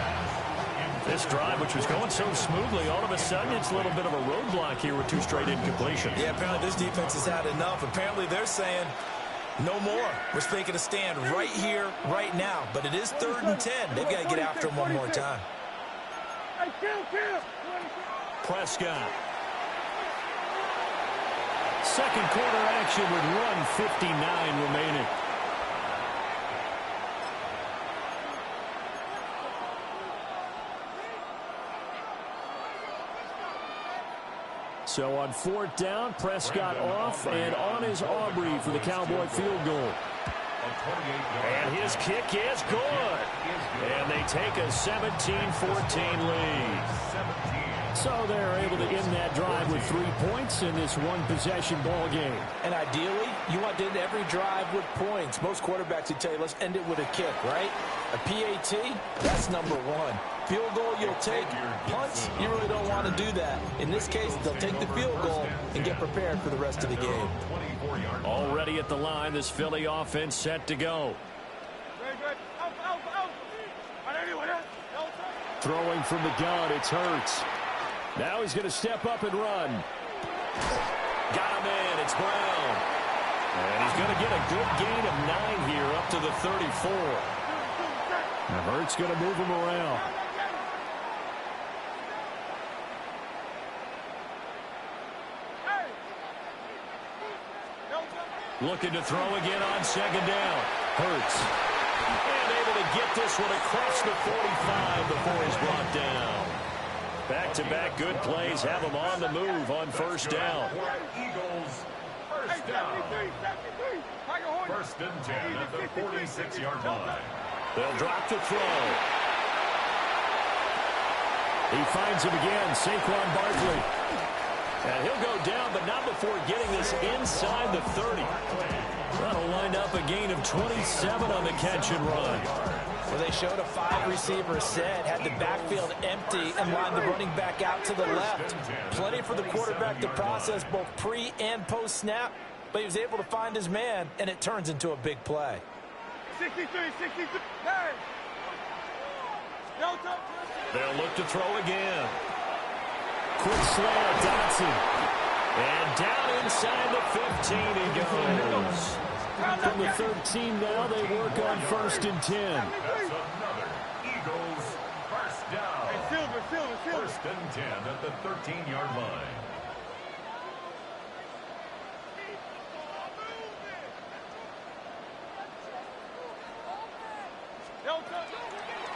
This drive, which was going so smoothly, all of a sudden it's a little bit of a roadblock here with 2 straight incompletions. Yeah, apparently this defense has had enough. Apparently they're saying, no more. We're making a stand right here, right now. But it is 3rd and 10. They've got to get after him one more time. Prescott. Second quarter action with 1:59 remaining. So on 4th down, Prescott off, and on is Aubrey for the Cowboy field goal. And his kick is good. And they take a 17-14 lead. So they're able to end that drive with 3 points in this one-possession ball game. And ideally, you want to end every drive with points. Most quarterbacks would tell you, let's end it with a kick, right? A PAT, that's number one. Field goal you'll take. Punts, you really don't want to do that. In this case, they'll take the field goal and get prepared for the rest of the game. Already at the line, this Philly offense set to go. Throwing from the gun, it's Hurts. Now he's going to step up and run. Got him in, it's Brown. And he's going to get a good gain of 9 here up to the 34. Now Hurts going to move him around. Looking to throw again on 2nd down. Hurts. And able to get this one across the 45 before he's brought down. Back-to-back good plays have him on the move on 1st down. Eagles, 1st down. 1st and 10 at the 46-yard line. They'll drop the throw. He finds him again, Saquon Barkley. And he'll go down, but not before getting this inside the 30. That'll wind up a gain of 27 on the catch and run. Well, they showed a 5-receiver set, had the backfield empty, and lined the running back out to the left. Plenty for the quarterback to process both pre- and post-snap, but he was able to find his man, and it turns into a big play. 63, hey! They'll look to throw again. Quick slant, Dotson. And down inside the 15 he goes. From the 13 now, they work on 1st and 10. That's another Eagles 1st down. 1st and 10 at the 13-yard line.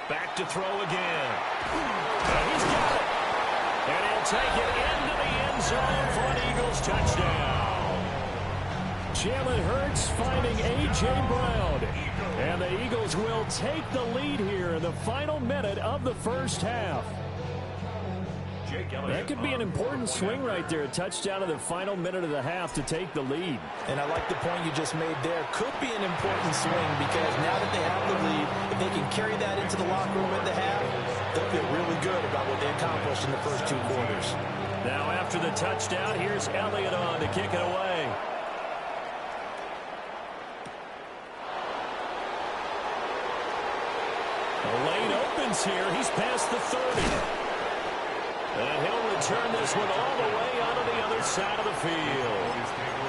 Back to throw again. And he's got it. And he'll take it into the end zone for an Eagles touchdown. Jalen Hurts finding A.J. Brown. And the Eagles will take the lead here in the final minute of the 1st half. That could be an important swing right there. A touchdown in the final minute of the half to take the lead. And I like the point you just made there. Could be an important swing because now that they have the lead, if they can carry that into the locker room at the half, they'll feel really good about what they accomplished in the first 2 quarters. Now after the touchdown, here's Elliott on to kick it away. The lane opens here. He's past the 30. And he'll return this one all the way onto the other side of the field.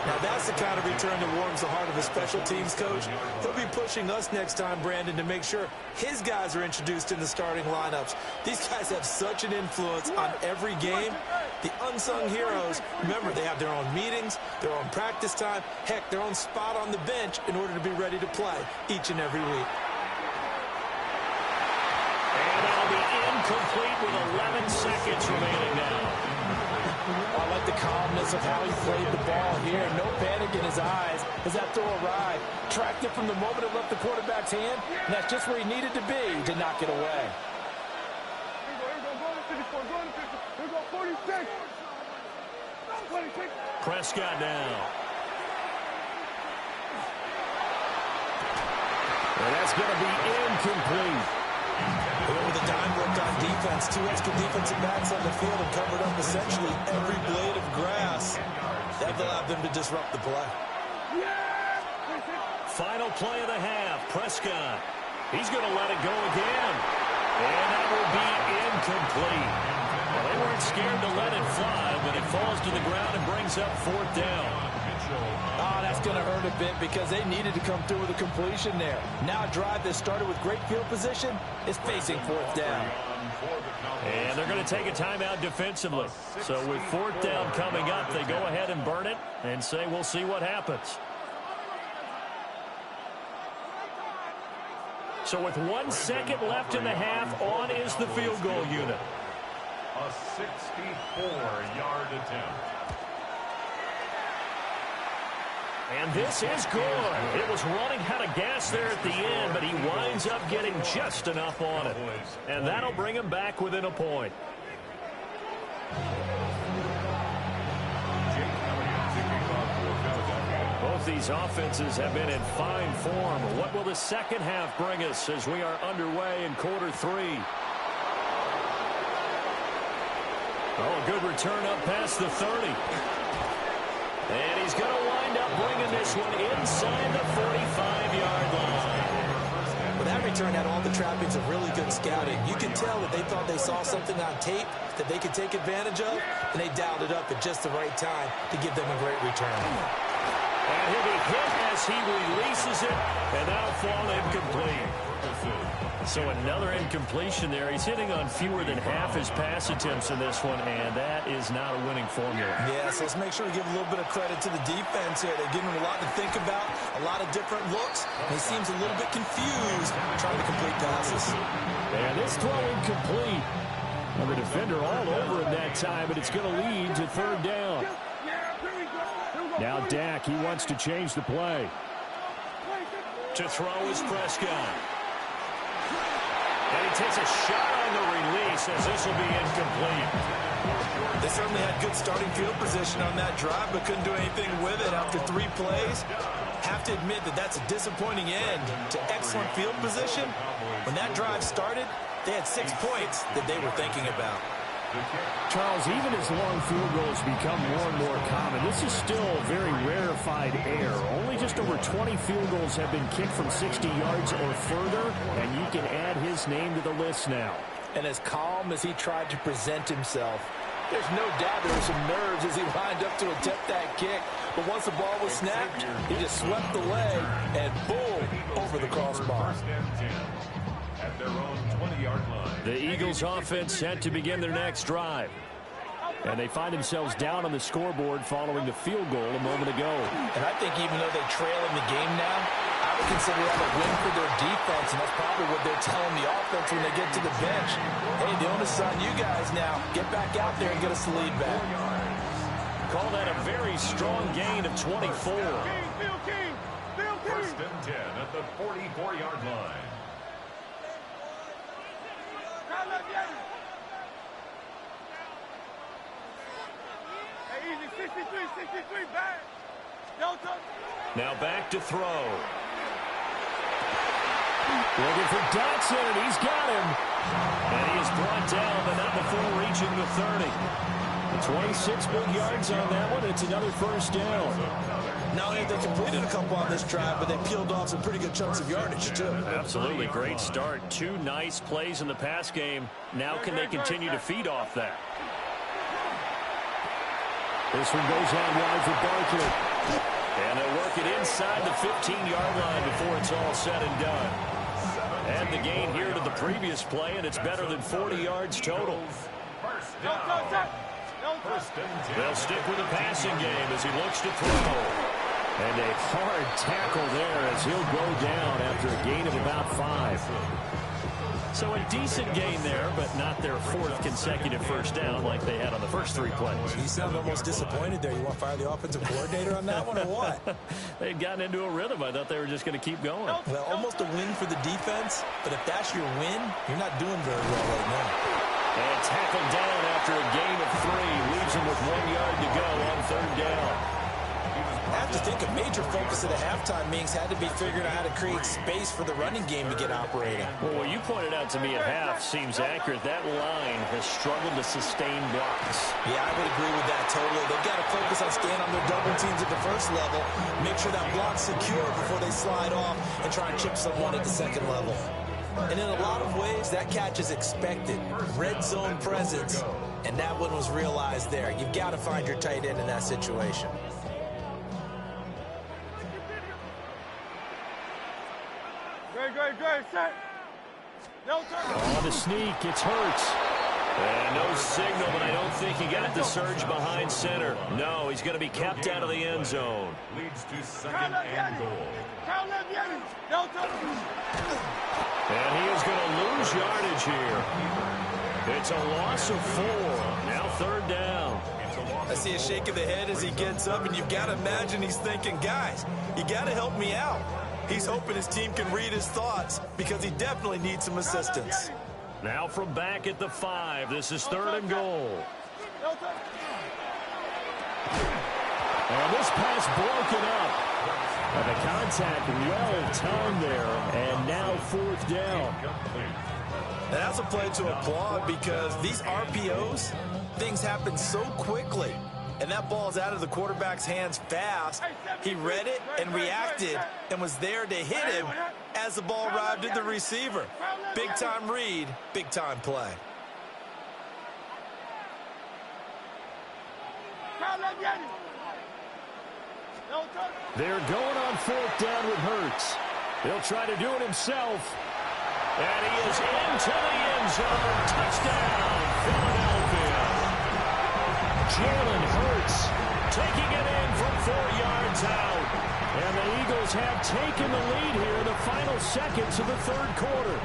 Now that's the kind of return that warms the heart of a special teams coach. He'll be pushing us next time, Brandon, to make sure his guys are introduced in the starting lineups. These guys have such an influence on every game. The unsung heroes, remember, they have their own meetings, their own practice time, heck, their own spot on the bench in order to be ready to play each and every week. Complete with 11 seconds remaining now. I like the calmness of how he played the ball here. No panic in his eyes as that throw arrived. Tracked it from the moment it left the quarterback's hand, and that's just where he needed to be to knock it away. Prescott now. And that's going to be incomplete. With a dime look on defense, 2 extra defensive backs on the field and covered up essentially every blade of grass. That allowed them to disrupt the play. Final play of the half, Prescott. He's going to let it go again. And that will be incomplete. Well, they weren't scared to let it fly, but it falls to the ground and brings up 4th down. Oh, that's going to hurt a bit because they needed to come through with a completion there. Now a drive that started with great field position is facing 4th down. And they're going to take a timeout defensively. So with 4th down coming up, they go ahead and burn it and say we'll see what happens. So with 1 second left in the half, on is the field goal unit. A 64-yard attempt. And this is good. It was running out of gas there at the end, but he winds up getting just enough on it. And that'll bring him back within a point. Both these offenses have been in fine form. What will the second half bring us as we are underway in quarter 3? Oh, a good return up past the 30. And he's going to wind up bringing this one inside the 45-yard line. Well, that return had all the trappings of really good scouting. You can tell that they thought they saw something on tape that they could take advantage of, and they dialed it up at just the right time to give them a great return. And he'll be hit as he releases it, and that'll fall incomplete. So another incompletion there. He's hitting on fewer than half his pass attempts in this one, and that is not a winning formula. Yeah, so let's make sure we give a little bit of credit to the defense here. They've given him a lot to think about, a lot of different looks. He seems a little bit confused trying to complete passes. And this throw incomplete. Well, the defender all over him that time, but it's going to lead to third down. Now Dak, he wants to change the play. To throw is Prescott. And he takes a shot on the release as this will be incomplete. They certainly had good starting field position on that drive, but couldn't do anything with it after 3 plays. Have to admit that that's a disappointing end to excellent field position. When that drive started, they had 6 points that they were thinking about. Charles, even as long field goals become more and more common, this is still very rarefied air. Only just over 20 field goals have been kicked from 60 yards or further, and you can add his name to the list now. And as calm as he tried to present himself, there's no doubt there were some nerves as he lined up to attempt that kick. But once the ball was snapped, he just swept the leg and boom, over the crossbar. At their own 20-yard line. The Eagles offense set to begin their next drive. And they find themselves down on the scoreboard following the field goal a moment ago. And I think even though they trail in the game now, I would consider that a win for their defense, and that's probably what they're telling the offense when they get to the bench. Hey, the onus is on you guys now. Get back out there and get us the lead back. Call that a very strong gain of 24. First and 10 at the 44-yard line. Easy, 63, back. Delta. Now back to throw. Looking for Dotson, and he's got him. And he is brought down, but not before reaching the 30. 26 big yards on that one. It's another first down. Not only have they completed a couple on this drive, but they peeled off some pretty good chunks of yardage, too. Absolutely great start. 2 nice plays in the pass game. Now can they continue to feed off that? This one goes out wide for Barkley. And they'll work it inside the 15-yard line before it's all said and done. Add the gain here to the previous play, and it's better than 40 yards total. First down. They'll stick with the passing game as he looks to throw. And a hard tackle there as he'll go down after a gain of about 5. So a decent gain there, but not their 4th consecutive first down like they had on the first 3 plays. You sound almost disappointed there. You want to fire the offensive coordinator on that one or what? They'd gotten into a rhythm. I thought they were just going to keep going. Well, almost a win for the defense, but if that's your win, you're not doing very well right now. And tackled down after a gain of 3. Leaves him with 1 yard to go on 3rd down. I have to think a major focus of the halftime meetings had to be figuring out how to create space for the running game to get operating. Well, what you pointed out to me at half seems accurate. That line has struggled to sustain blocks. Yeah, I would agree with that totally. They've got to focus on staying on their double teams at the first level, make sure that block's secure before they slide off and try and chip someone at the second level. And in a lot of ways, that catch is expected. Red zone presence, and that one was realized there. You've got to find your tight end in that situation. Great, set. No turn. On the sneak, it's Hurts. And no signal, but I don't think he got the surge behind center. No, he's going to be kept out of the end zone. Leads to 2nd and goal. No turn. And he is going to lose yardage here. It's a loss of 4. Now 3rd down. I see a shake of the head as he gets up, and you've got to imagine he's thinking, guys, you got to help me out. He's hoping his team can read his thoughts because he definitely needs some assistance. Now from back at the 5, this is 3rd and goal. And this pass broken up. And the contact well timed there, and now 4th down. And that's a play to applaud because these RPOs, things happen so quickly. And that ball's out of the quarterback's hands fast. He read it and reacted and was there to hit him as the ball arrived at the receiver. Big-time read, big-time play. They're going on 4th down with Hurts. He'll try to do it himself. And he is into the end zone. Touchdown, Philadelphia. Jalen Hurts taking it in from 4 yards out. And the Eagles have taken the lead here in the final seconds of the 3rd quarter.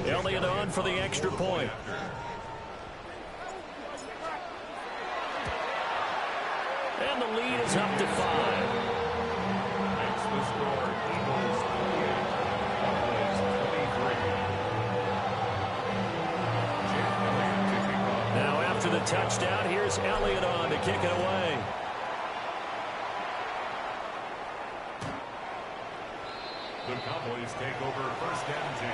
Elliott on for the extra point. And the lead is up to 5. Makes the score Eagles 28, Cowboys 23. Now after the touchdown, here's Elliott on to kick it away. The Cowboys take over 1st and 10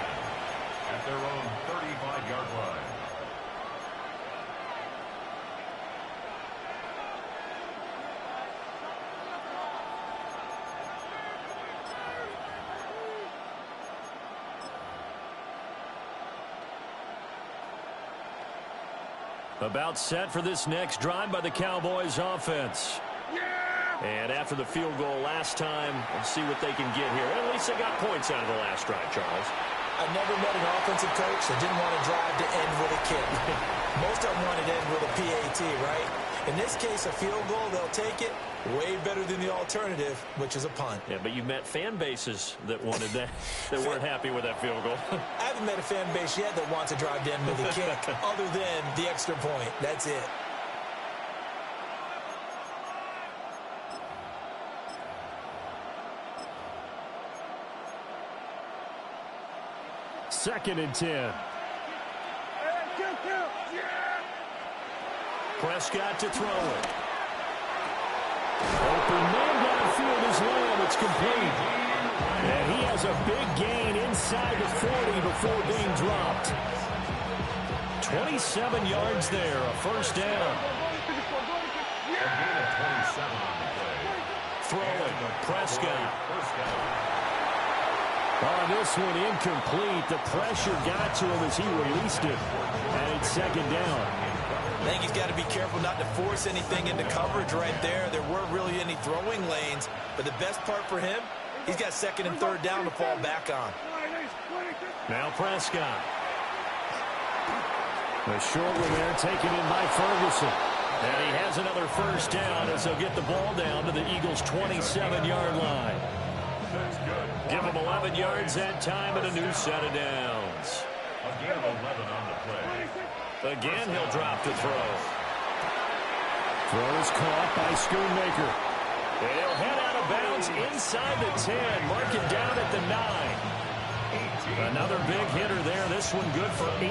at their own 35-yard line. About set for this next drive by the Cowboys offense. And after the field goal last time, let's see what they can get here. At least they got points out of the last drive, Charles. I never met an offensive coach that didn't want to drive to end with a kick. Most of them wanted to end with a PAT, right? In this case, a field goal, they'll take it. Way better than the alternative, which is a punt. Yeah, but you've met fan bases that wanted that, that weren't happy with that field goal. I haven't met a fan base yet that wants to drive to end with a kick other than the extra point. That's it. Second and 10. Prescott to throw it. Open man downfield is Lamb. It's complete. And he has a big gain inside the 40 before being dropped. 27 yards there, a 1st down. A gain of 27 on the play. Throwing, Prescott. On this one, incomplete. The pressure got to him as he released it. And it's 2nd down. I think he's got to be careful not to force anything into coverage right there. There weren't really any throwing lanes. But the best part for him, he's got 2nd and 3rd down to fall back on. Now Prescott. The short one there taken in by Ferguson. And he has another 1st down as they'll get the ball down to the Eagles' 27-yard line. That's good. Give him 11 yards that time and a new set of downs. A gain of 11 on the play. Again, he'll drop to throw. Throw is caught by Schoonmaker. And he'll head out of bounds inside the 10. Mark it down at the 9. Another big hitter there. This one good for 18.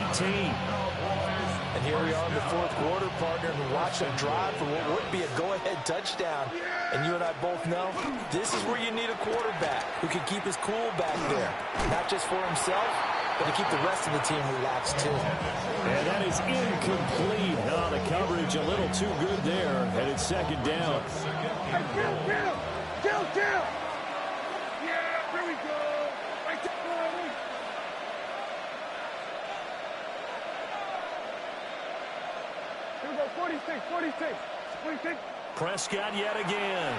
And here we are in the 4th quarter, partner, and watch him drive for what would be a go-ahead touchdown. And you and I both know this is where you need a quarterback who can keep his cool back there. Not just for himself, but to keep the rest of the team relaxed, too. And that is incomplete. Oh, the coverage a little too good there. And it's 2nd down. Kill! Yeah, there we go. Right there. Here we go, 46. Prescott yet again.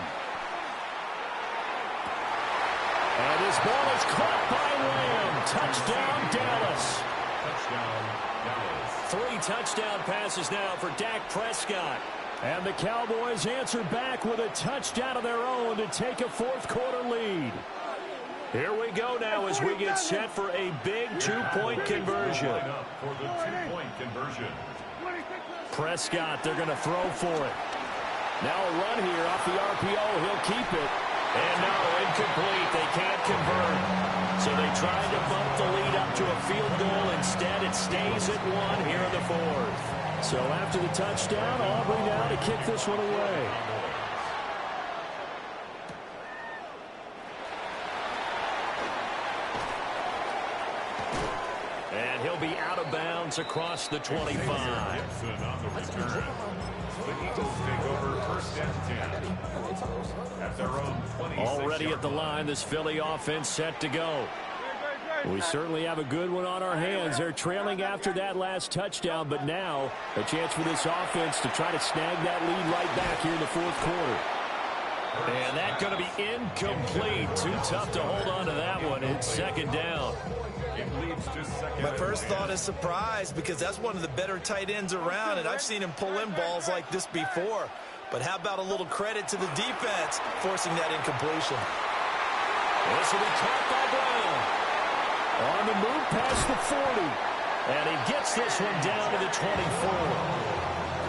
And his ball is caught by Lamb. Touchdown, Dallas. Touchdown, Dallas. 3 touchdown passes now for Dak Prescott. And the Cowboys answer back with a touchdown of their own to take a 4th quarter lead. Here we go now as we get set for a big two-point conversion. For the two-point conversion. Prescott, they're going to throw for it. Now a run here off the RPO. He'll keep it. And no, incomplete. They can't convert. So they tried to bump the lead up to a field goal. Instead, it stays at 1 here in the fourth. So after the touchdown, Aubrey now to kick this one away. And he'll be out of bounds across the 25. Gibson on the return. The Eagles take over first and 10. At their own 26. Already at the line, this Philly offense set to go. We certainly have a good one on our hands. They're trailing after that last touchdown, but now a chance for this offense to try to snag that lead right back here in the fourth quarter. And that's going to be incomplete. Too tough to hold on to that one. It's second down. It leads to second. My first thought is surprise because that's one of the better tight ends around, and I've seen him pull in balls like this before. But how about a little credit to the defense forcing that incompletion? This will be caught by Brown. On the move past the 40. And he gets this one down to the 24.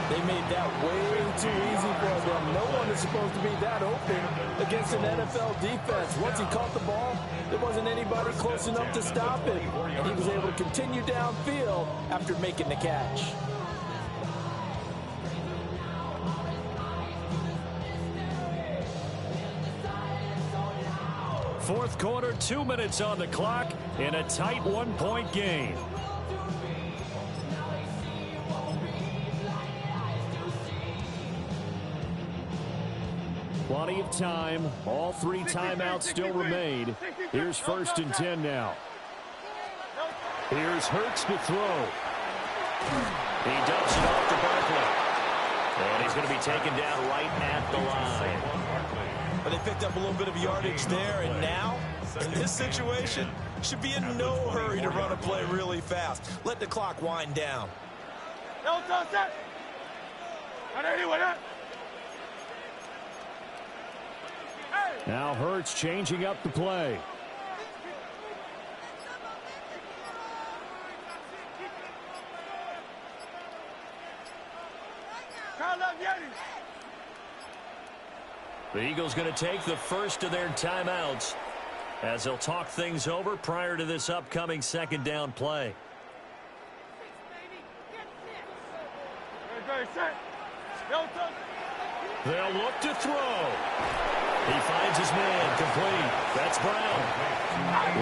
They made that way too easy for them. No one is supposed to be that open against an NFL defense. Once he caught the ball, there wasn't anybody close enough to stop him. And he was able to continue downfield after making the catch. Fourth quarter, 2 minutes on the clock in a tight one-point game. Plenty of time. All 3 timeouts still remain. Here's first and 10 now. Here's Hurts to throw. He dumps it off to Barkley. And he's going to be taken down right at the line. But they picked up a little bit of yardage there, and now, in this situation, should be in no hurry to run a play really fast. Let the clock wind down. Now Hurts changing up the play. The Eagles going to take the first of their timeouts as they'll talk things over prior to this upcoming second down play. They'll look to throw. He finds his man complete. That's Brown.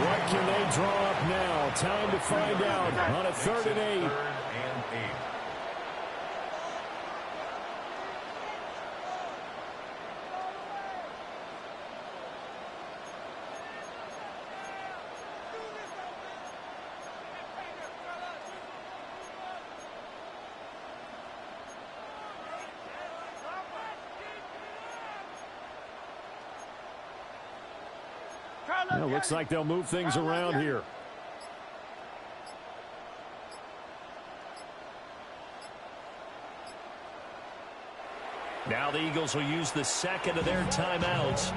What can they draw up now? Time to find out on a 3rd and 8. Well, looks like they'll move things around here. Now the Eagles will use the second of their timeouts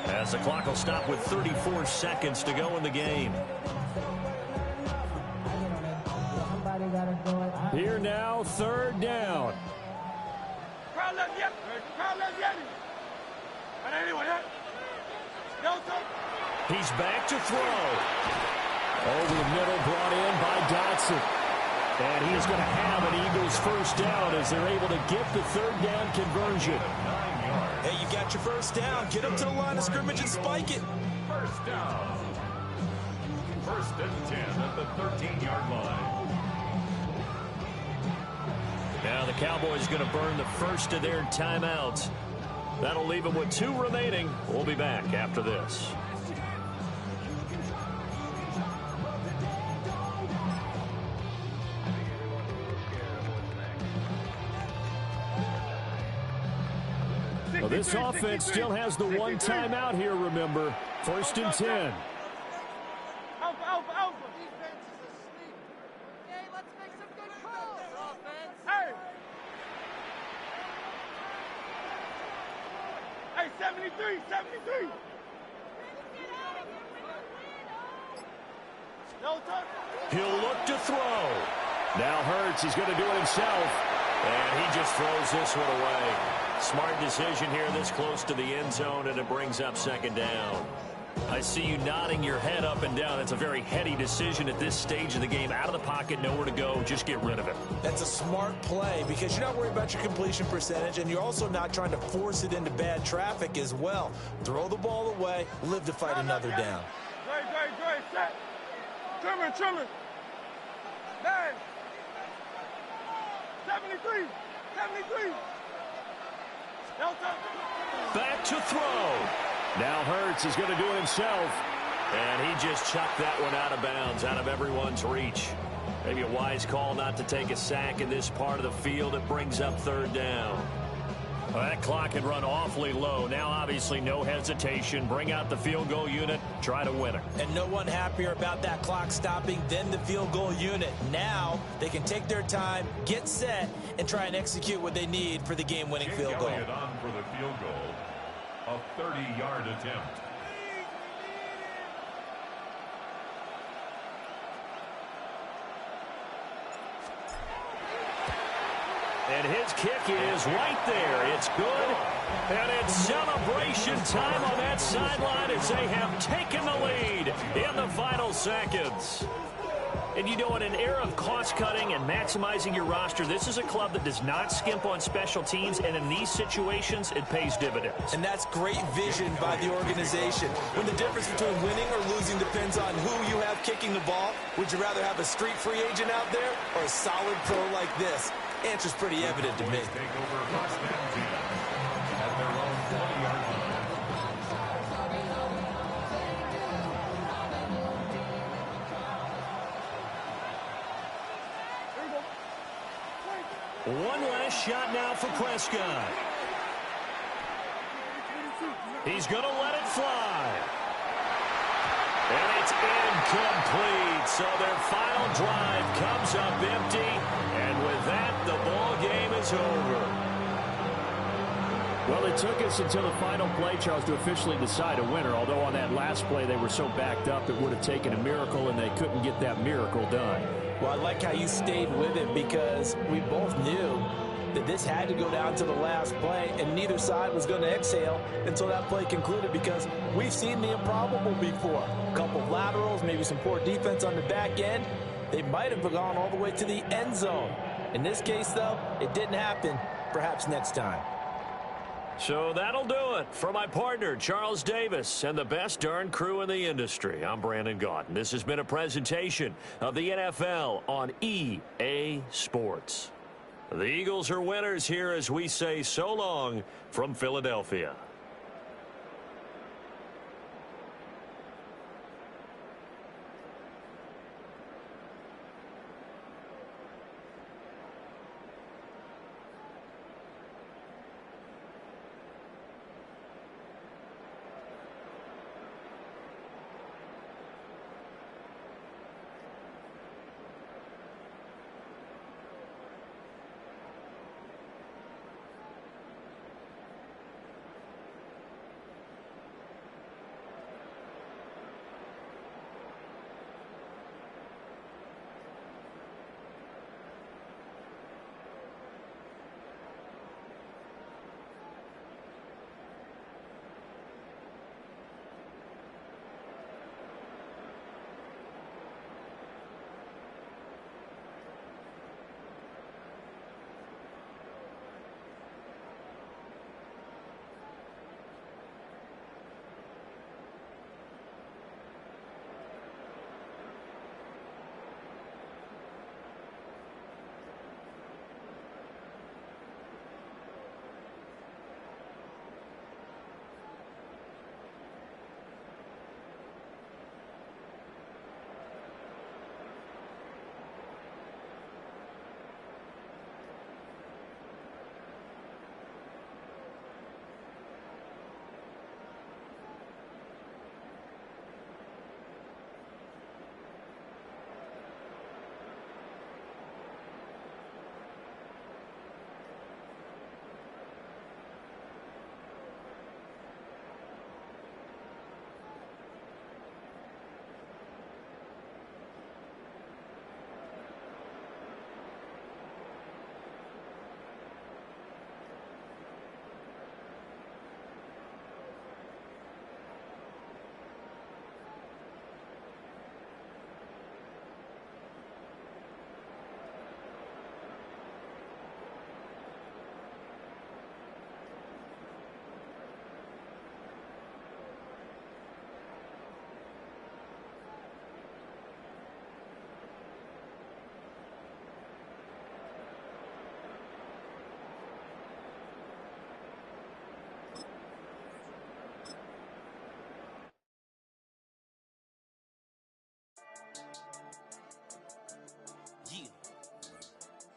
as the clock will stop with 34 seconds to go in the game. Here now, 3rd down. He's back to throw. Over the middle, brought in by Dotson. And he is going to have an Eagles first down as they're able to get the 3rd down conversion. Hey, you got your first down. Get up to the line of scrimmage and spike it. First down. First and 10 at the 13-yard line. Now the Cowboys going to burn the first of their timeouts. That'll leave them with 2 remaining. We'll be back after this. Well, this offense still has the 1 timeout here, remember. First and 10. Okay, let's make some good calls, offense. Hey, 73. He'll look to throw. Now Hurts, he's going to do it himself. And he just throws this one away. Smart decision here this close to the end zone, and it brings up second down. I see you nodding your head up and down. It's a very heady decision at this stage of the game. Out of the pocket, nowhere to go. Just get rid of it. That's a smart play because you're not worried about your completion percentage, and you're also not trying to force it into bad traffic as well. Throw the ball away, live to fight another down. Great, set. Trimmer. 9. 73. Delta. Back to throw. Now Hurts is going to do it himself. And he just chucked that one out of bounds, out of everyone's reach. Maybe a wise call not to take a sack in this part of the field. It brings up third down. Well, that clock had run awfully low. Now, obviously, no hesitation. Bring out the field goal unit. Try to win it. And no one happier about that clock stopping than the field goal unit. Now, they can take their time, get set, and try and execute what they need for the game-winning field goal. Elliott on for the field goal. A 30-yard attempt. And his kick is right there. It's good. And it's celebration time on that sideline as they have taken the lead in the final seconds. And you know, in an era of cost-cutting and maximizing your roster, this is a club that does not skimp on special teams, and in these situations, it pays dividends. And that's great vision by the organization. When the difference between winning or losing depends on who you have kicking the ball, would you rather have a street free agent out there or a solid pro like this? Answer's pretty evident to me. Take over first and 10 at their own 20-yard line. One last shot now for Prescott. He's going to let it fly. And it's incomplete. So their final drive comes up empty. And with that, the ball game is over. Well, it took us until the final play, Charles, to officially decide a winner. Although on that last play, they were so backed up, it would have taken a miracle, and they couldn't get that miracle done. Well, I like how you stayed with it because we both knew that this had to go down to the last play, and neither side was going to exhale until that play concluded because we've seen the improbable before. A couple of laterals, maybe some poor defense on the back end. They might have gone all the way to the end zone. In this case, though, it didn't happen. Perhaps next time. So that'll do it for my partner, Charles Davis, and the best darn crew in the industry. I'm Brandon Gaudin. This has been a presentation of the NFL on EA Sports. The Eagles are winners here as we say so long from Philadelphia.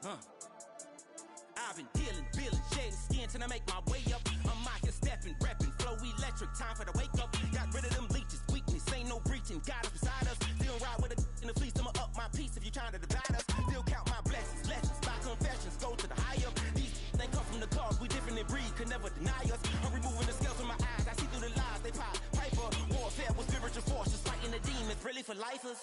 I've been dealing, shedding skin till I make my way up. I'm mocking, stepping, repping, flow electric, time for the wake up. Got rid of them leeches, weakness, ain't no breaching. God is beside us, still ride with a in the fleece. I'ma up my piece if you trying to divide us. Still count my blessings, lessons, by confessions, go to the higher. These they come from the cause, we different in breed, could never deny us. I'm removing the scales from my eyes, I see through the lies, they pop. Piper, warfare with spiritual forces, fighting the demons, really for lifers.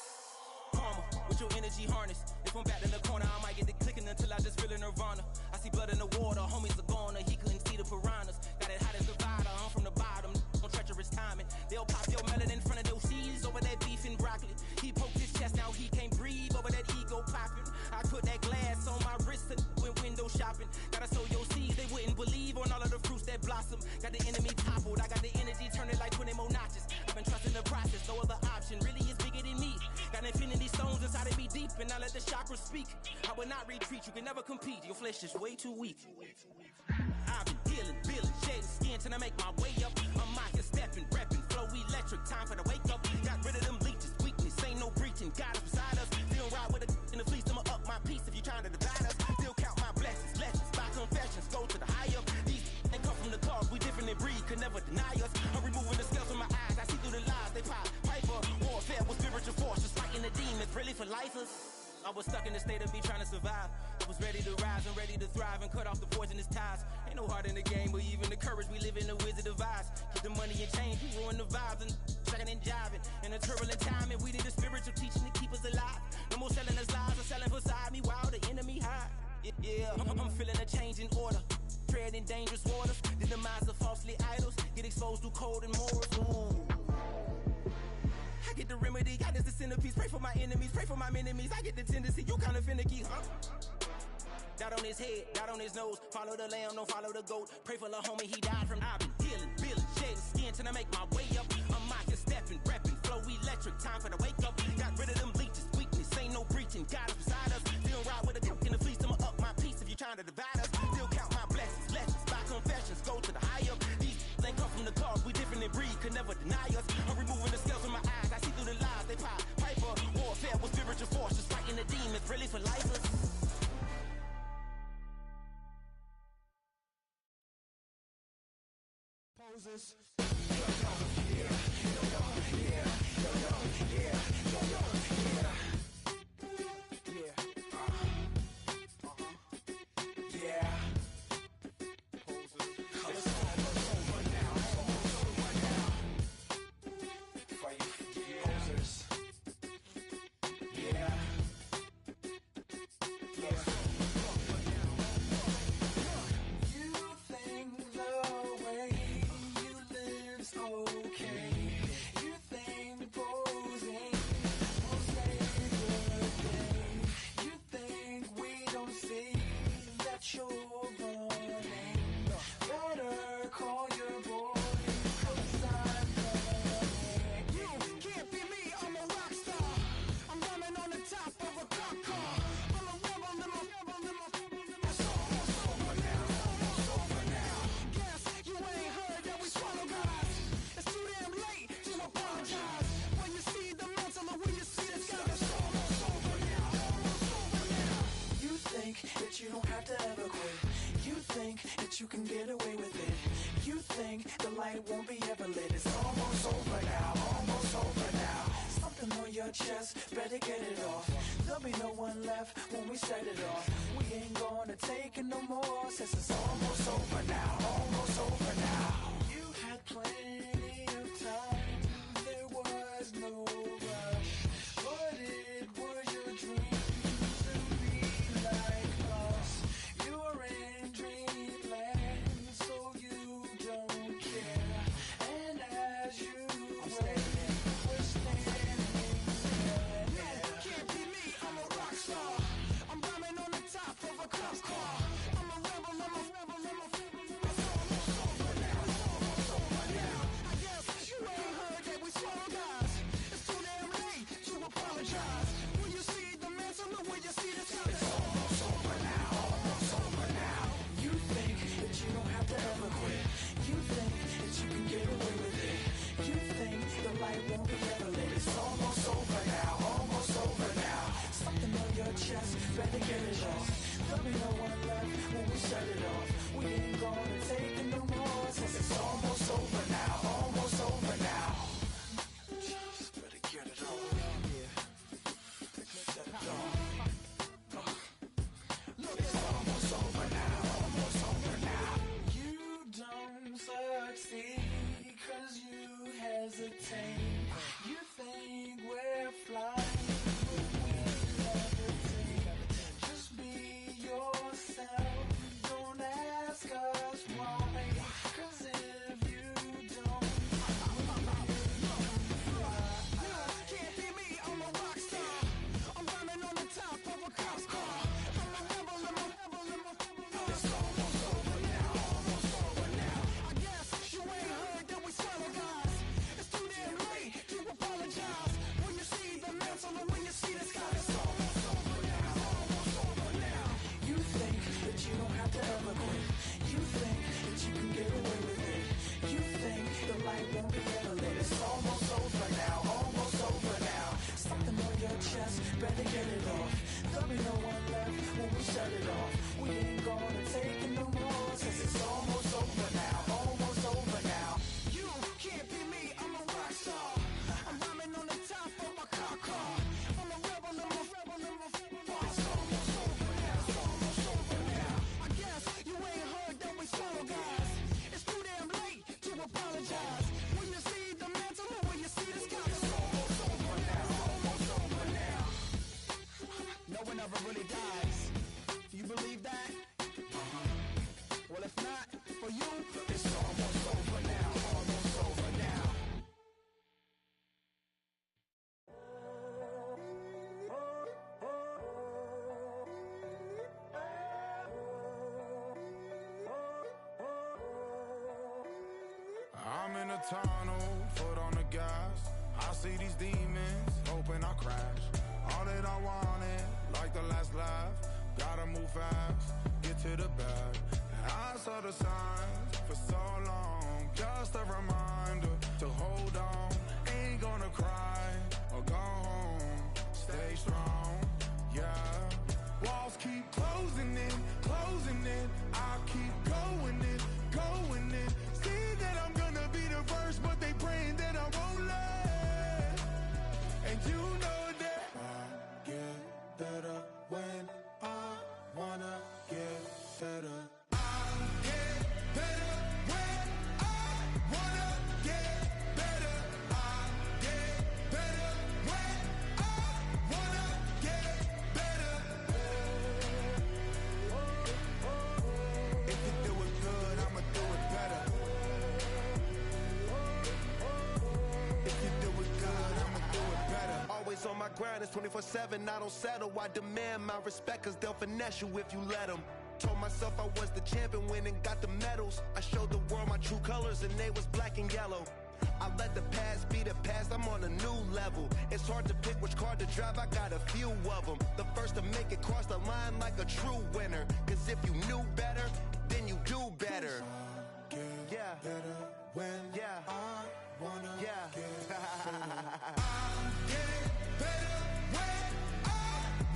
Karma, with your energy harness. If I'm back in the corner, I might get the clicking until I just feel a nirvana. I see blood in the water, homies are gone, he couldn't see the piranhas. Got it hot as divider, I'm from the bottom, on treacherous timing. They'll pop your melon in front of those seeds over that beef and broccoli. He poked his chest, now he can't breathe over that ego popping. I put that glass on my wrist and went window shopping. Gotta sow your seeds, they wouldn't believe on all of the fruits that blossom. Got the enemy toppled, I got the energy turning like 20 more notches. I've been trusting the process, no other option really is bigger than me. Got infinity stones inside of me deep, and I let the chakras speak. I will not retreat, you can never compete, your flesh is way too weak. I've been dealing, shedding skin till I make my way up. I'm mocking, stepping, repping, flow electric, time for the wake up. Got rid of them leeches, weakness, ain't no breaching. God is beside us, still ride with a in the fleece. I'ma up my piece if you trying to divide us. Still count my blessings, lessons, by confessions, go to the higher. These they come from the cause, we different in breed, could never deny us. I'm removing the scales from my eyes, I see through the lies, they pop. Piper, warfare with spiritual forces, fighting the demons, really for lifers. I was stuck in the state of me trying to survive. I was ready to rise and ready to thrive and cut off the poisonous ties. Ain't no heart in the game, but even the courage we live in the wizard of Oz. Get the money and change, we ruin the vibes and shucking and jiving. In a turbulent time, and we need a spiritual teaching to keep us alive. No more selling us lies or selling beside me while the enemy hide. Yeah, I'm feeling a change in order. Treading dangerous waters. The demise of falsely idols. Get exposed to cold and morals. Ooh. I get the remedy, God is the centerpiece. Pray for my enemies, pray for my enemies. I get the tendency, you kinda finicky, huh? Dot on his head, dot on his nose. Follow the lamb, don't follow the goat. Pray for the homie, he died from. I've been dealing, shedding skin till I make my way up. I'm mocking, stepping, repping, flow electric, time for the wake up. Got rid of them leeches, weakness, ain't no breaching. God is beside us, still ride with a cook in the fleece. I'ma up my piece if you trying to divide us. Still count my blessings, lessons, by confessions, go to the higher. These they come from the cause, we different in breed, could never deny us. I'm removing the scales from my eyes, I see through the lies, they pop. Piper, warfare with spiritual forces, fighting the demons, really for lifers. Poses. You can get away with it. You think the light won't be ever lit. It's almost over now, almost over now. Something on your chest, better get it off. There'll be no one left when we set it off. We ain't gonna take it no more, since it's almost over now, almost over now. You had plenty of time, there was no rush, but it was your dream to be like us. You're in dreamland, so you don't care. And as you wait, we're standing there. No, can't be me, I'm a rock star. I'm rhyming on the top of a cop car. I'm a rebel, I'm a rebel, I'm a rebel. It's almost over now, it's almost over now. I guess you ain't heard that we swallow guys. It's too damn late to apologize. Will you see the mantle or will you see the sky? It's almost over now, almost over now. You think that you don't have to ever quit. You think that you can get away with it. You think the light won't be ever lit. It's almost over now, almost over now. Something on your chest, better get it off. There'll be no one left when we shut it off. We ain't gonna take it no more, 'cause it's almost over now, almost over now. Just better get it on. Yeah. Shut it off. Look, it's almost over now, almost over now. You don't succeed 'cause you hesitate. You think we're flying, but we levitate. Just be yourself, don't ask us why, 'cause if you don't, can't be me, I'm a rock star. I'm running on the top of a cop's car. I'm a rebel, I'm a rebel, I'm a rebel. It's almost over now, almost over now. I guess you ain't heard that we swallow guys. It's too damn late to apologize. When you see the mantle and when you see the sky, it's almost over now, almost over now. You think that you don't have to ever quit. You think that you can get away with it. You think the light won't be ever lit. It's almost over now, almost over now. Something on your chest, better get it off. There'll be no one left when we shut it off. We ain't gonna take it no more, 'cause it's almost over now, almost over now. You can't be me, I'm a rock star. I'm rhyming on the top of my car. I'm a rebel, I'm a rebel, I'm a rebel. It's almost over now, it's almost over now. I guess you ain't heard that we swallow guys. It's too damn late to apologize. When you see the mantle and when you see the sky, it's almost over now, almost over now. No one ever really dies. Do you believe that? Well, if not, for you, it's almost over now, almost over now. I'm in a tunnel, foot on the gas. I see these demons, hoping I crash. All that I wanted, like the last laugh. Gotta move fast, get to the bag. And I saw the signs for so long. Just a reminder to hold on. Ain't gonna cry or go home. Stay strong, yeah. Walls keep closing in, closing in. I keep going in, going in. See that I'm gonna be the first, but they praying that I won't let. And you know that I get better when I wanna get better. I get better when I wanna get better. I get better when I wanna get better. If you do it good, I'ma do it better. If you do it good, I'ma do it better. Always on my grind, it's 24/7, I don't settle. I demand my respect, 'cause they'll finesse you if you let them. Told myself I was the champion, went and got the medals. I showed the world my true colors and they was black and yellow. I let the past be the past, I'm on a new level. It's hard to pick which car to drive, I got a few of them. The first to make it cross the line like a true winner. 'Cause if you knew better, then you do better. Yeah. Better when I wanna Yeah. get better. I get better when I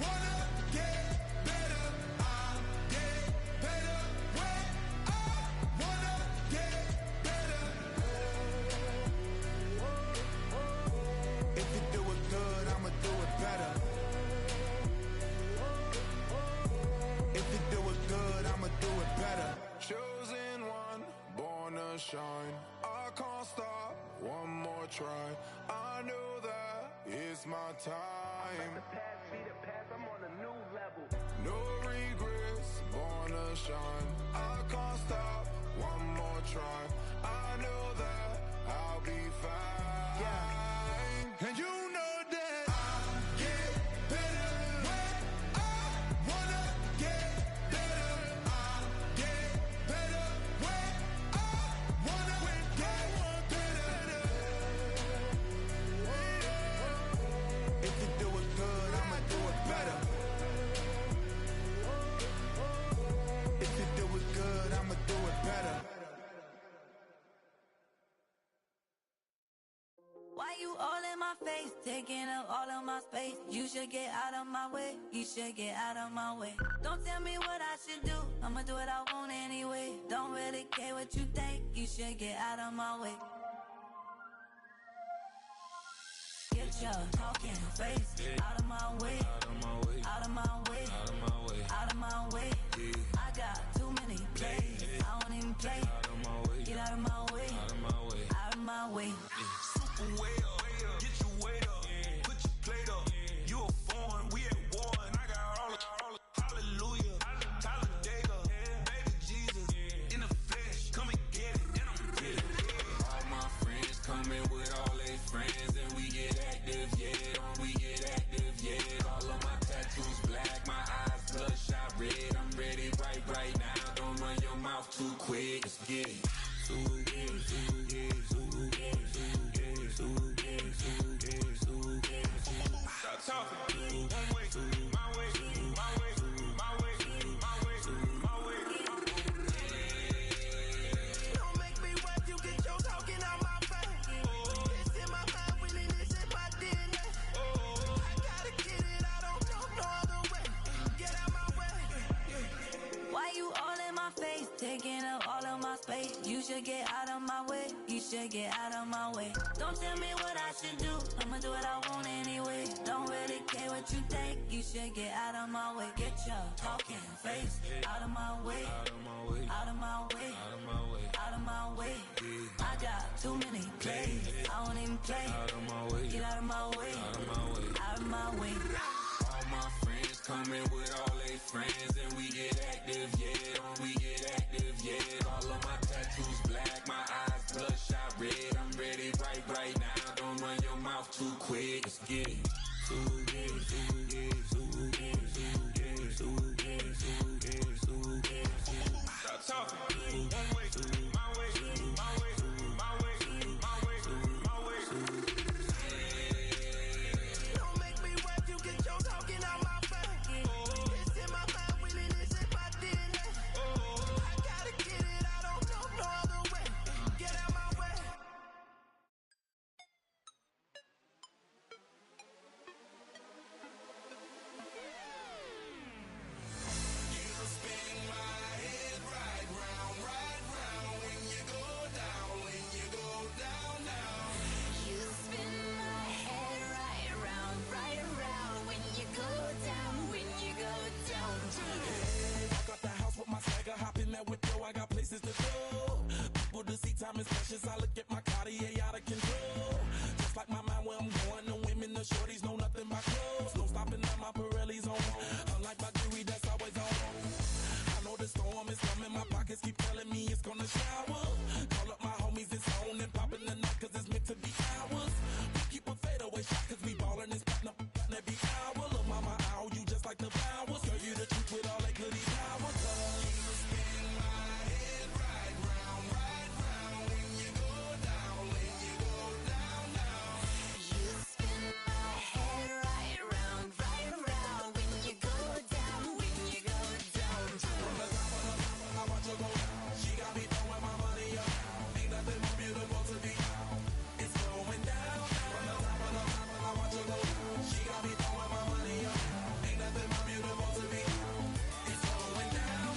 wanna get better. I get better when I wanna get better. If you do it good, I'ma do it better. If you do it good, I'ma do it better. Chosen one, born to shine. I can't stop, one more try. I know that it's my time. Let the past be the past, I'm on a new level. No regrets, born to shine. I can't stop, one more try. I know that I'll be fine. Yeah. And you know that I get better when I wanna get better. I get better when I wanna get better. If you do it good, I'ma do it better. If you do it good, I'ma do it better. Why my face, taking up all of my space. You should get out of my way, you should get out of my way. Don't tell me what I should do, I'ma do what I want anyway. Don't really care what you think, you should get out of my way. Get your talking face out of my way, out of my way, out of my way, out of my way, out of my way. I got too many plays, I don't even play. Out of my way, get out of my way, out of my way, out of my way. Super way up, get your weight up, put your plate up. You a foreign, we at war, and I got all hallelujah, Talladega, baby Jesus, in the flesh, come and get it, and I'm get it. All my friends coming with all their friends, and we get active, yeah, we get active, yeah. All of my tattoos black, my eyes bloodshot red. I'm ready right now. Don't run your mouth too quick. Let's get it. Stop talking. One way, my way, my way, my way, my way, my way. Don't make me wet, you get your talking out my face. It's in my mind, winning this in my DNA. I gotta get it, I don't know no other way. Get out my way. Why you all in my face, taking up all of my space? You should get out of my way, you should get out of my way. Don't tell me what I should do, I'ma do what I want anyway. Don't really care what you think, you should get out of my way. Get your talking face out of my way, out of my way, out of my way, out of my way, out of my way. I got too many plays, I don't even play. Out of my way, get out of my way, out of my way, out of my way. All my friends coming with all their friends, and we get active, yeah, we get active, yeah. All of my tattoos black, my eyes bloodshot red. I'm ready right now. Don't run your mouth too quick. Let's get it. Stop talking. One way, my way, my way, my way, my way, my way. Don't make me wet, you get your talking out my face. It's in my mind, winning this in my DNA. I gotta get it, I don't know no other way. Get out my way. You spin my head right round when you go down, when you go down, down. You spin my head right around when you go down, when you go down. Walk out the house with my swagger, hop in that window, I got places to go. People to see, time is precious, I look at my Cartier out of control. Just like my mind where I'm going, the women, the shorties know nothing but clothes. No stopping at my Pirelli's on. Unlike my jewelry, that's always on. I know the storm is coming, my pockets keep telling me it's gonna shower. Call up my homies, it's on and popping the night, cause it's meant to be ours. We keep a fadeaway shot, cause we ballin' and spotting up every hour. Look, mama, ow, you just like the flowers. Girl, you the truth with all that goody power. You spin my head right round when you go down, when you go down, down. You spin my head right around when you go down, when you go down. From the top of the mountain, I watch her go down. She got me throwing my money up. Ain't nothing more beautiful to be. It's going down. From the top of the mountain, I watch her go down. She got me throwing my money up. Ain't nothing more beautiful to be. It's going down.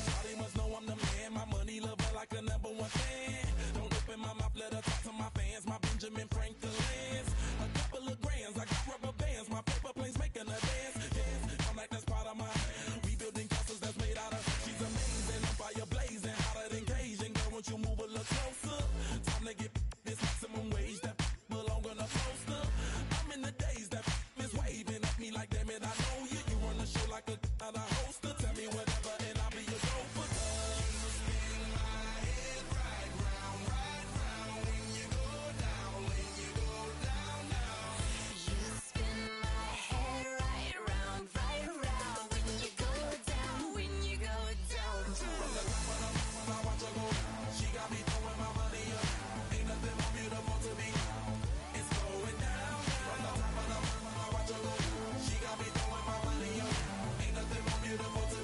Shawty must know I'm the man. My money lover like a number one fan. Don't open my mouth, let her talk to my fans. My Benjamin Franklin's. A couple of grands, I got rubber bands. My paper planes making a dance. I'm like that's part of my rebuilding castles that's made out of. She's amazing, I'm fire blazing, hotter than Cajun. Girl, won't you move a little closer? Time to get this maximum wage that belong on a poster. I'm in the days that is waving at me like, damn it, I know you. You run the show like a hoster. Tell me whatever and I'll be your gopher. You spin my head right round when you go down, when you go down, down. You spin my head right around when you go down, when you go down. From the top of the mountain, I watch her go down. She got me throwing my money up. Ain't nothing more beautiful to be. It's going down. From the top of the mountain, I watch her go down. She got me throwing my money up. Ain't nothing more beautiful to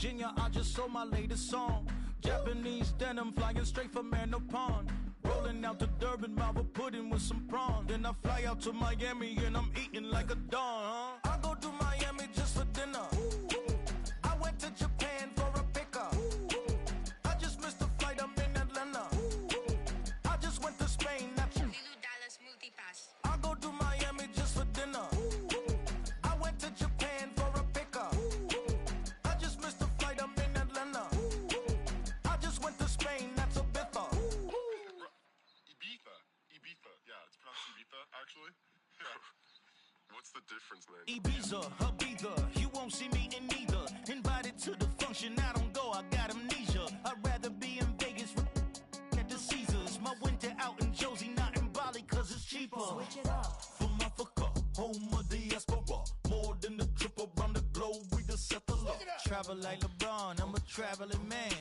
Virginia, I just sold my latest song. Japanese denim flying straight from Manopon. Rolling out to Durban, Malva pudding with some prawn. Then I fly out to Miami and I'm eating like a don, huh? I go to Miami just for dinner. I went to Japan for a pickup. I just missed the flight, I'm in Atlanta. I just went to Spain, that's $Dallas multipass. I go to Miami just for dinner. I went to Japan for a pickup. I just missed the flight, I'm in Atlanta. I just went to Spain, that's a bither. Ibiza. Yeah, it's pronounced Ibiza, actually. What's the difference, man? Ibiza, Ibiza, you won't see me in neither. Invited to the function, I don't go, I got amnesia. I'd rather be in Vegas at the Caesars. My winter out in Josie, not in Bali, cause it's cheaper. Switch it up. From Africa, home of the diaspora. More than the trip around the globe, we the settler. Travel like LeBron, I'm a traveling man.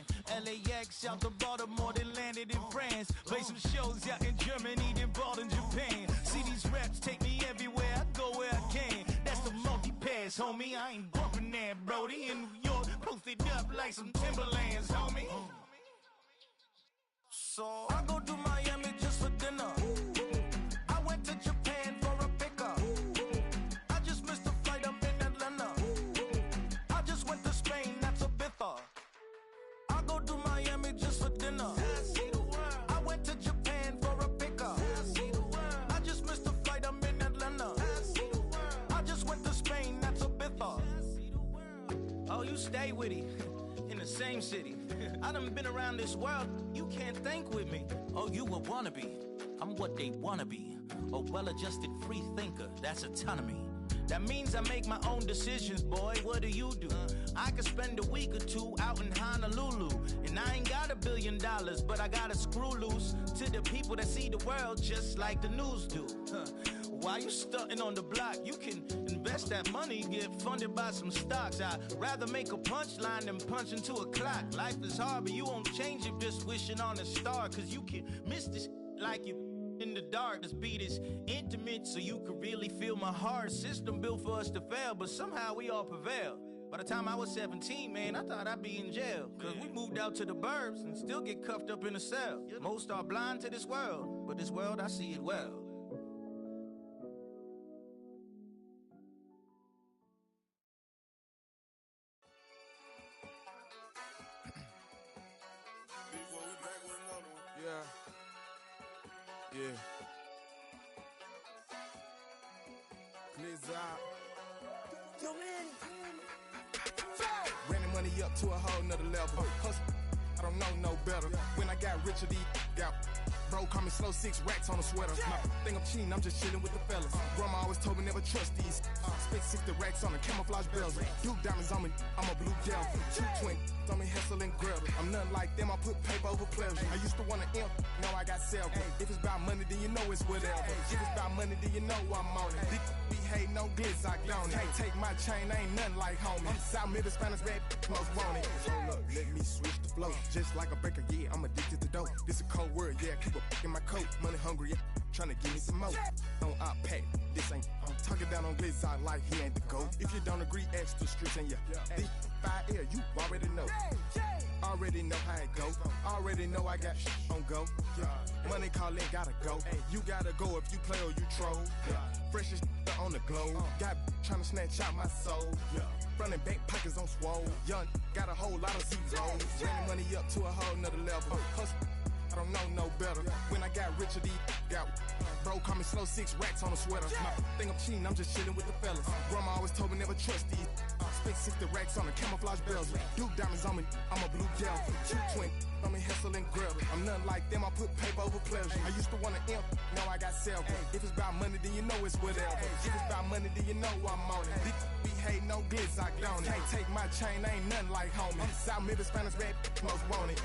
LAX out to Baltimore, then landed in France. Play some shows out in Germany, then bought in Japan. See these raps take me everywhere, I go where I can. That's the multi-pass, homie, I ain't bumping that, Brody. In New York, posted up like some Timberlands, homie. So I go to Miami just for dinner. I went to Japan for a pickup. I just missed the flight, I'm in Atlanta. I just went to Spain, that's a bither. I go to Miami just for dinner. I went to Japan for a pickup. I just missed the flight, I'm in Atlanta. I just went to Spain, that's a bither. Oh, you stay with it. In the same city. I done been around this world, you can't think with me. Oh, you a wannabe, I'm what they wanna be. A well-adjusted free thinker, that's autonomy. That means I make my own decisions, boy, what do you do? I could spend a week or two out in Honolulu. And I ain't got $1 billion, but I got a screw loose to the people that see the world just like the news do. While you stunting on the block, you can invest that money, get funded by some stocks. I'd rather make a punchline than punch into a clock. Life is hard, but you won't change it just wishing on a star. Cause you can miss this like you in the dark. This beat is intimate, so you can really feel my heart. System built for us to fail, but somehow we all prevail. By the time I was 17, man, I thought I'd be in jail. Cause we moved out to the burbs and still get cuffed up in a cell. Most are blind to this world, but this world, I see it well. Yeah. Glizz out. Yo, man. Ran the money up to a whole nother level. Hustle, I don't know no better. When I got richer, these got bro, call me slow, 6 racks on a sweater. My think I'm cheating, I'm just chilling with the fellas. Grandma always told me never trust these. Spent 60 racks on a camouflage bells. Duke diamonds on me, I'm a blue gel. 220 on me, Hessel and Grub. I'm nothing like them, I put paper over pleasure. I used to want to imp, now I got several. If it's about money, then you know it's whatever. If it's about money, then you know I'm on it. Be hating no glitz, I don't it. Hey, take my chain, ain't nothing like homie. South Middle Spanish bad, most want it. Hold up, let me switch the flow. Just like a breaker, yeah, I'm addicted to dope. This a cold word, yeah, keep a in my coat. Money hungry, yeah, tryna give me some more. On I pack, this ain't. I'm talking down on glitz, I like he ain't the GOAT. If you don't agree, ask the streets and yeah. The 5 air, you already know. Already know how it go. Already know I got on go. Money calling, gotta go. You gotta go if you play or you troll. Freshest on the globe. Got tryna snatch out my soul. Front and back pockets on swole. Young, got a whole lot of zeros. Ran money up to a whole nother level. Hustle, I don't know no better. When I got richer, these got bro, call me slow, 6 racks on a sweater. My think I'm cheating, I'm just chilling with the fellas. Grandma always told me never trust these. Spent 60 racks on a camouflage bells. Duke diamonds on me, I'm a blue gel. 220 on me, Hessel and Grub. I'm nothing like them, I put paper over pleasure. I used to want to imp, now I got several. If it's about money, then you know it's whatever. If it's about money, then you know I'm on it. Be hating no glitz, I don't it. Can't take my chain, ain't nothing like homie. South Middle Spanish bad, most want it.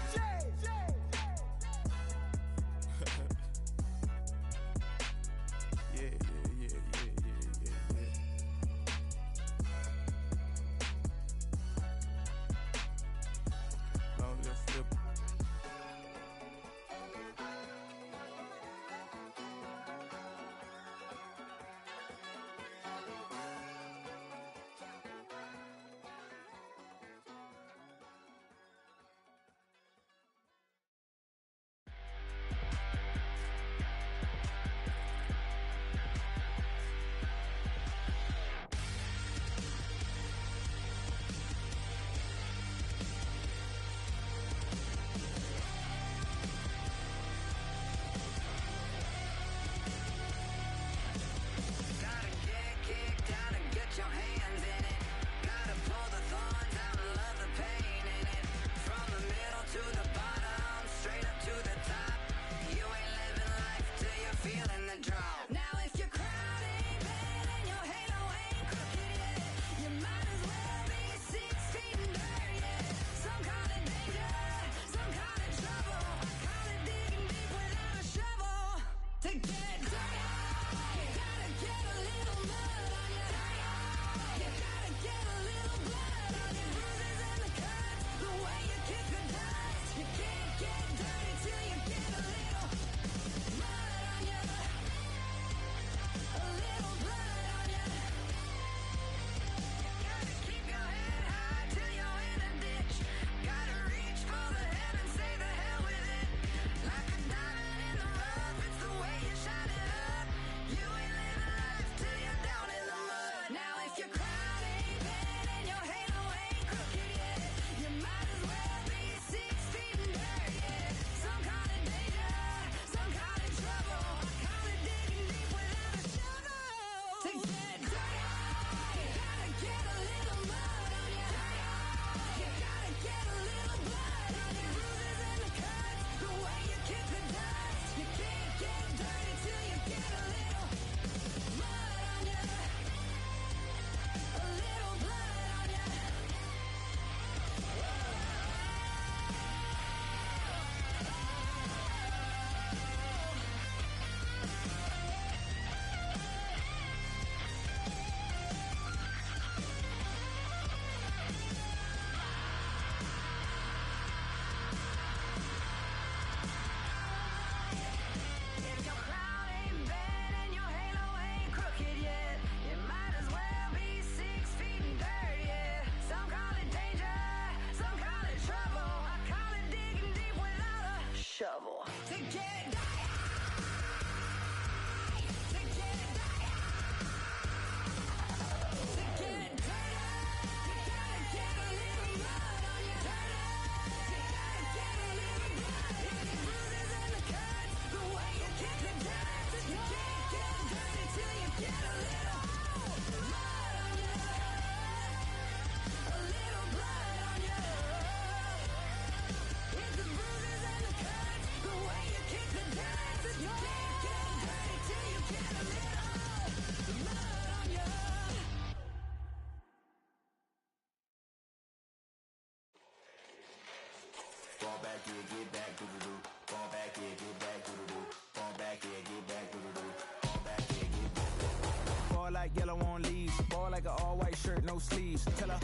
like yellow on leaves. Ball like an all-white shirt, no sleeves. Tell her,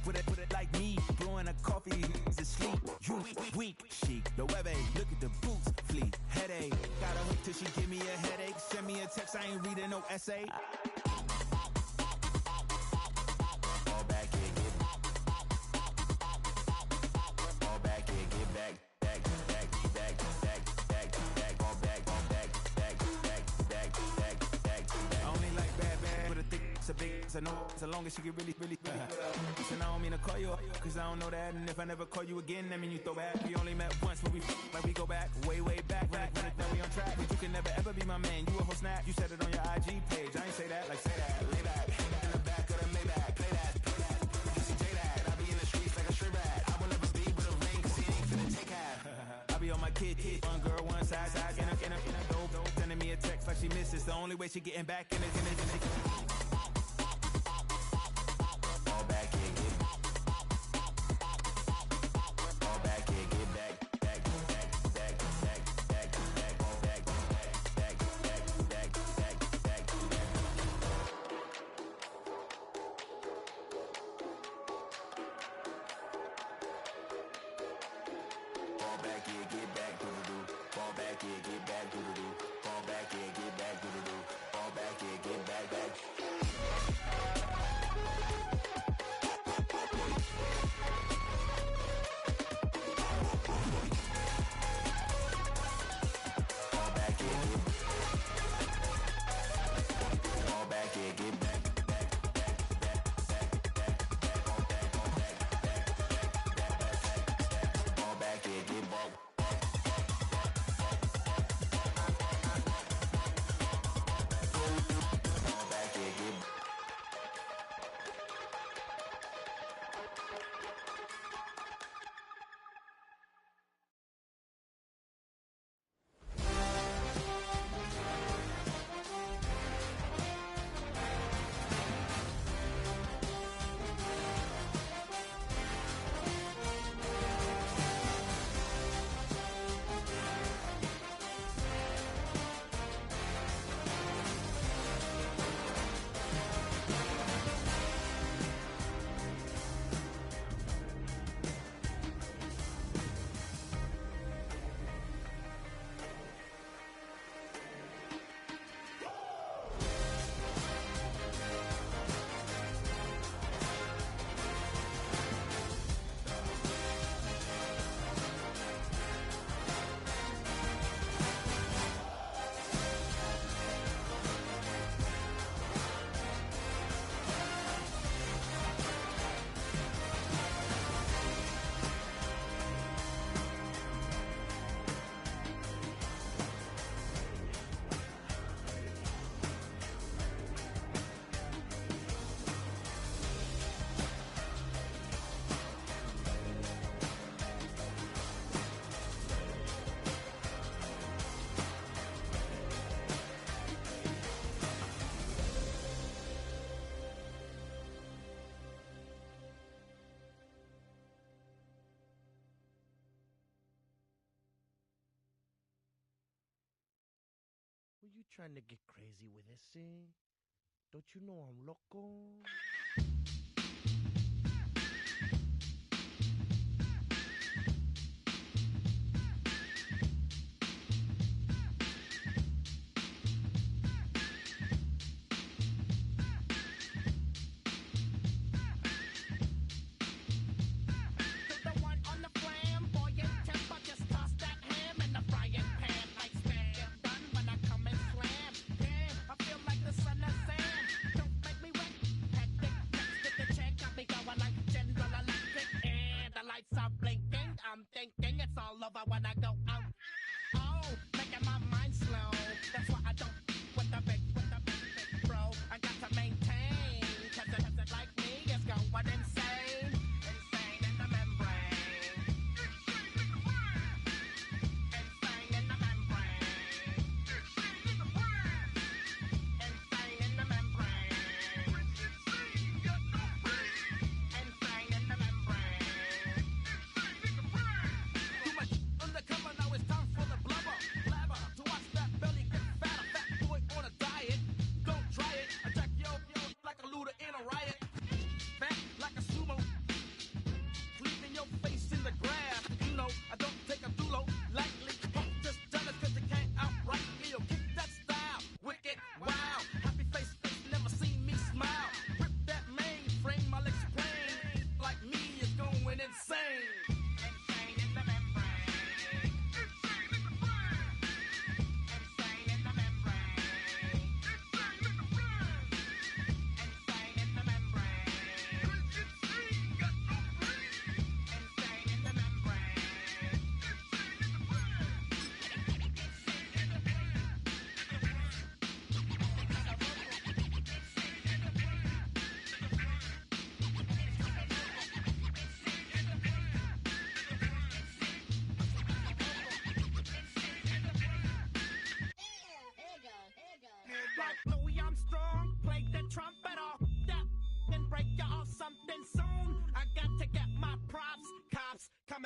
put it like me. Blowing a coffee, he's asleep. You weak, chic. The web look at the boots, fleet. Headache, gotta wait till she give me a headache. Send me a text, I ain't reading no essay. Fall back here, get fall back here, get back. I know as long as she get really put up. And I don't mean to call you up, cause I don't know that. And if I never call you again, that mean you throw back. We only met once, but we like we go back, way back. Run it, now we on track. But you can never ever be my man. You a whole snap, you said it on your IG page. I ain't say that, like say that. Lay back, in the back of the Maybach. Play that. Just say that. I be in the streets like a stray rat. I will never be with a ring, cause he ain't finna take half. I be on my kid. One girl, one side, in a dope. Sending me a text like she misses. The only way she getting back in it. You trying to get crazy with this thing? Don't you know I'm loco? I feel like the son of Sam. Don't make me wet. Hectic,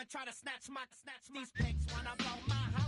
try to snatch these pics when I blow my high.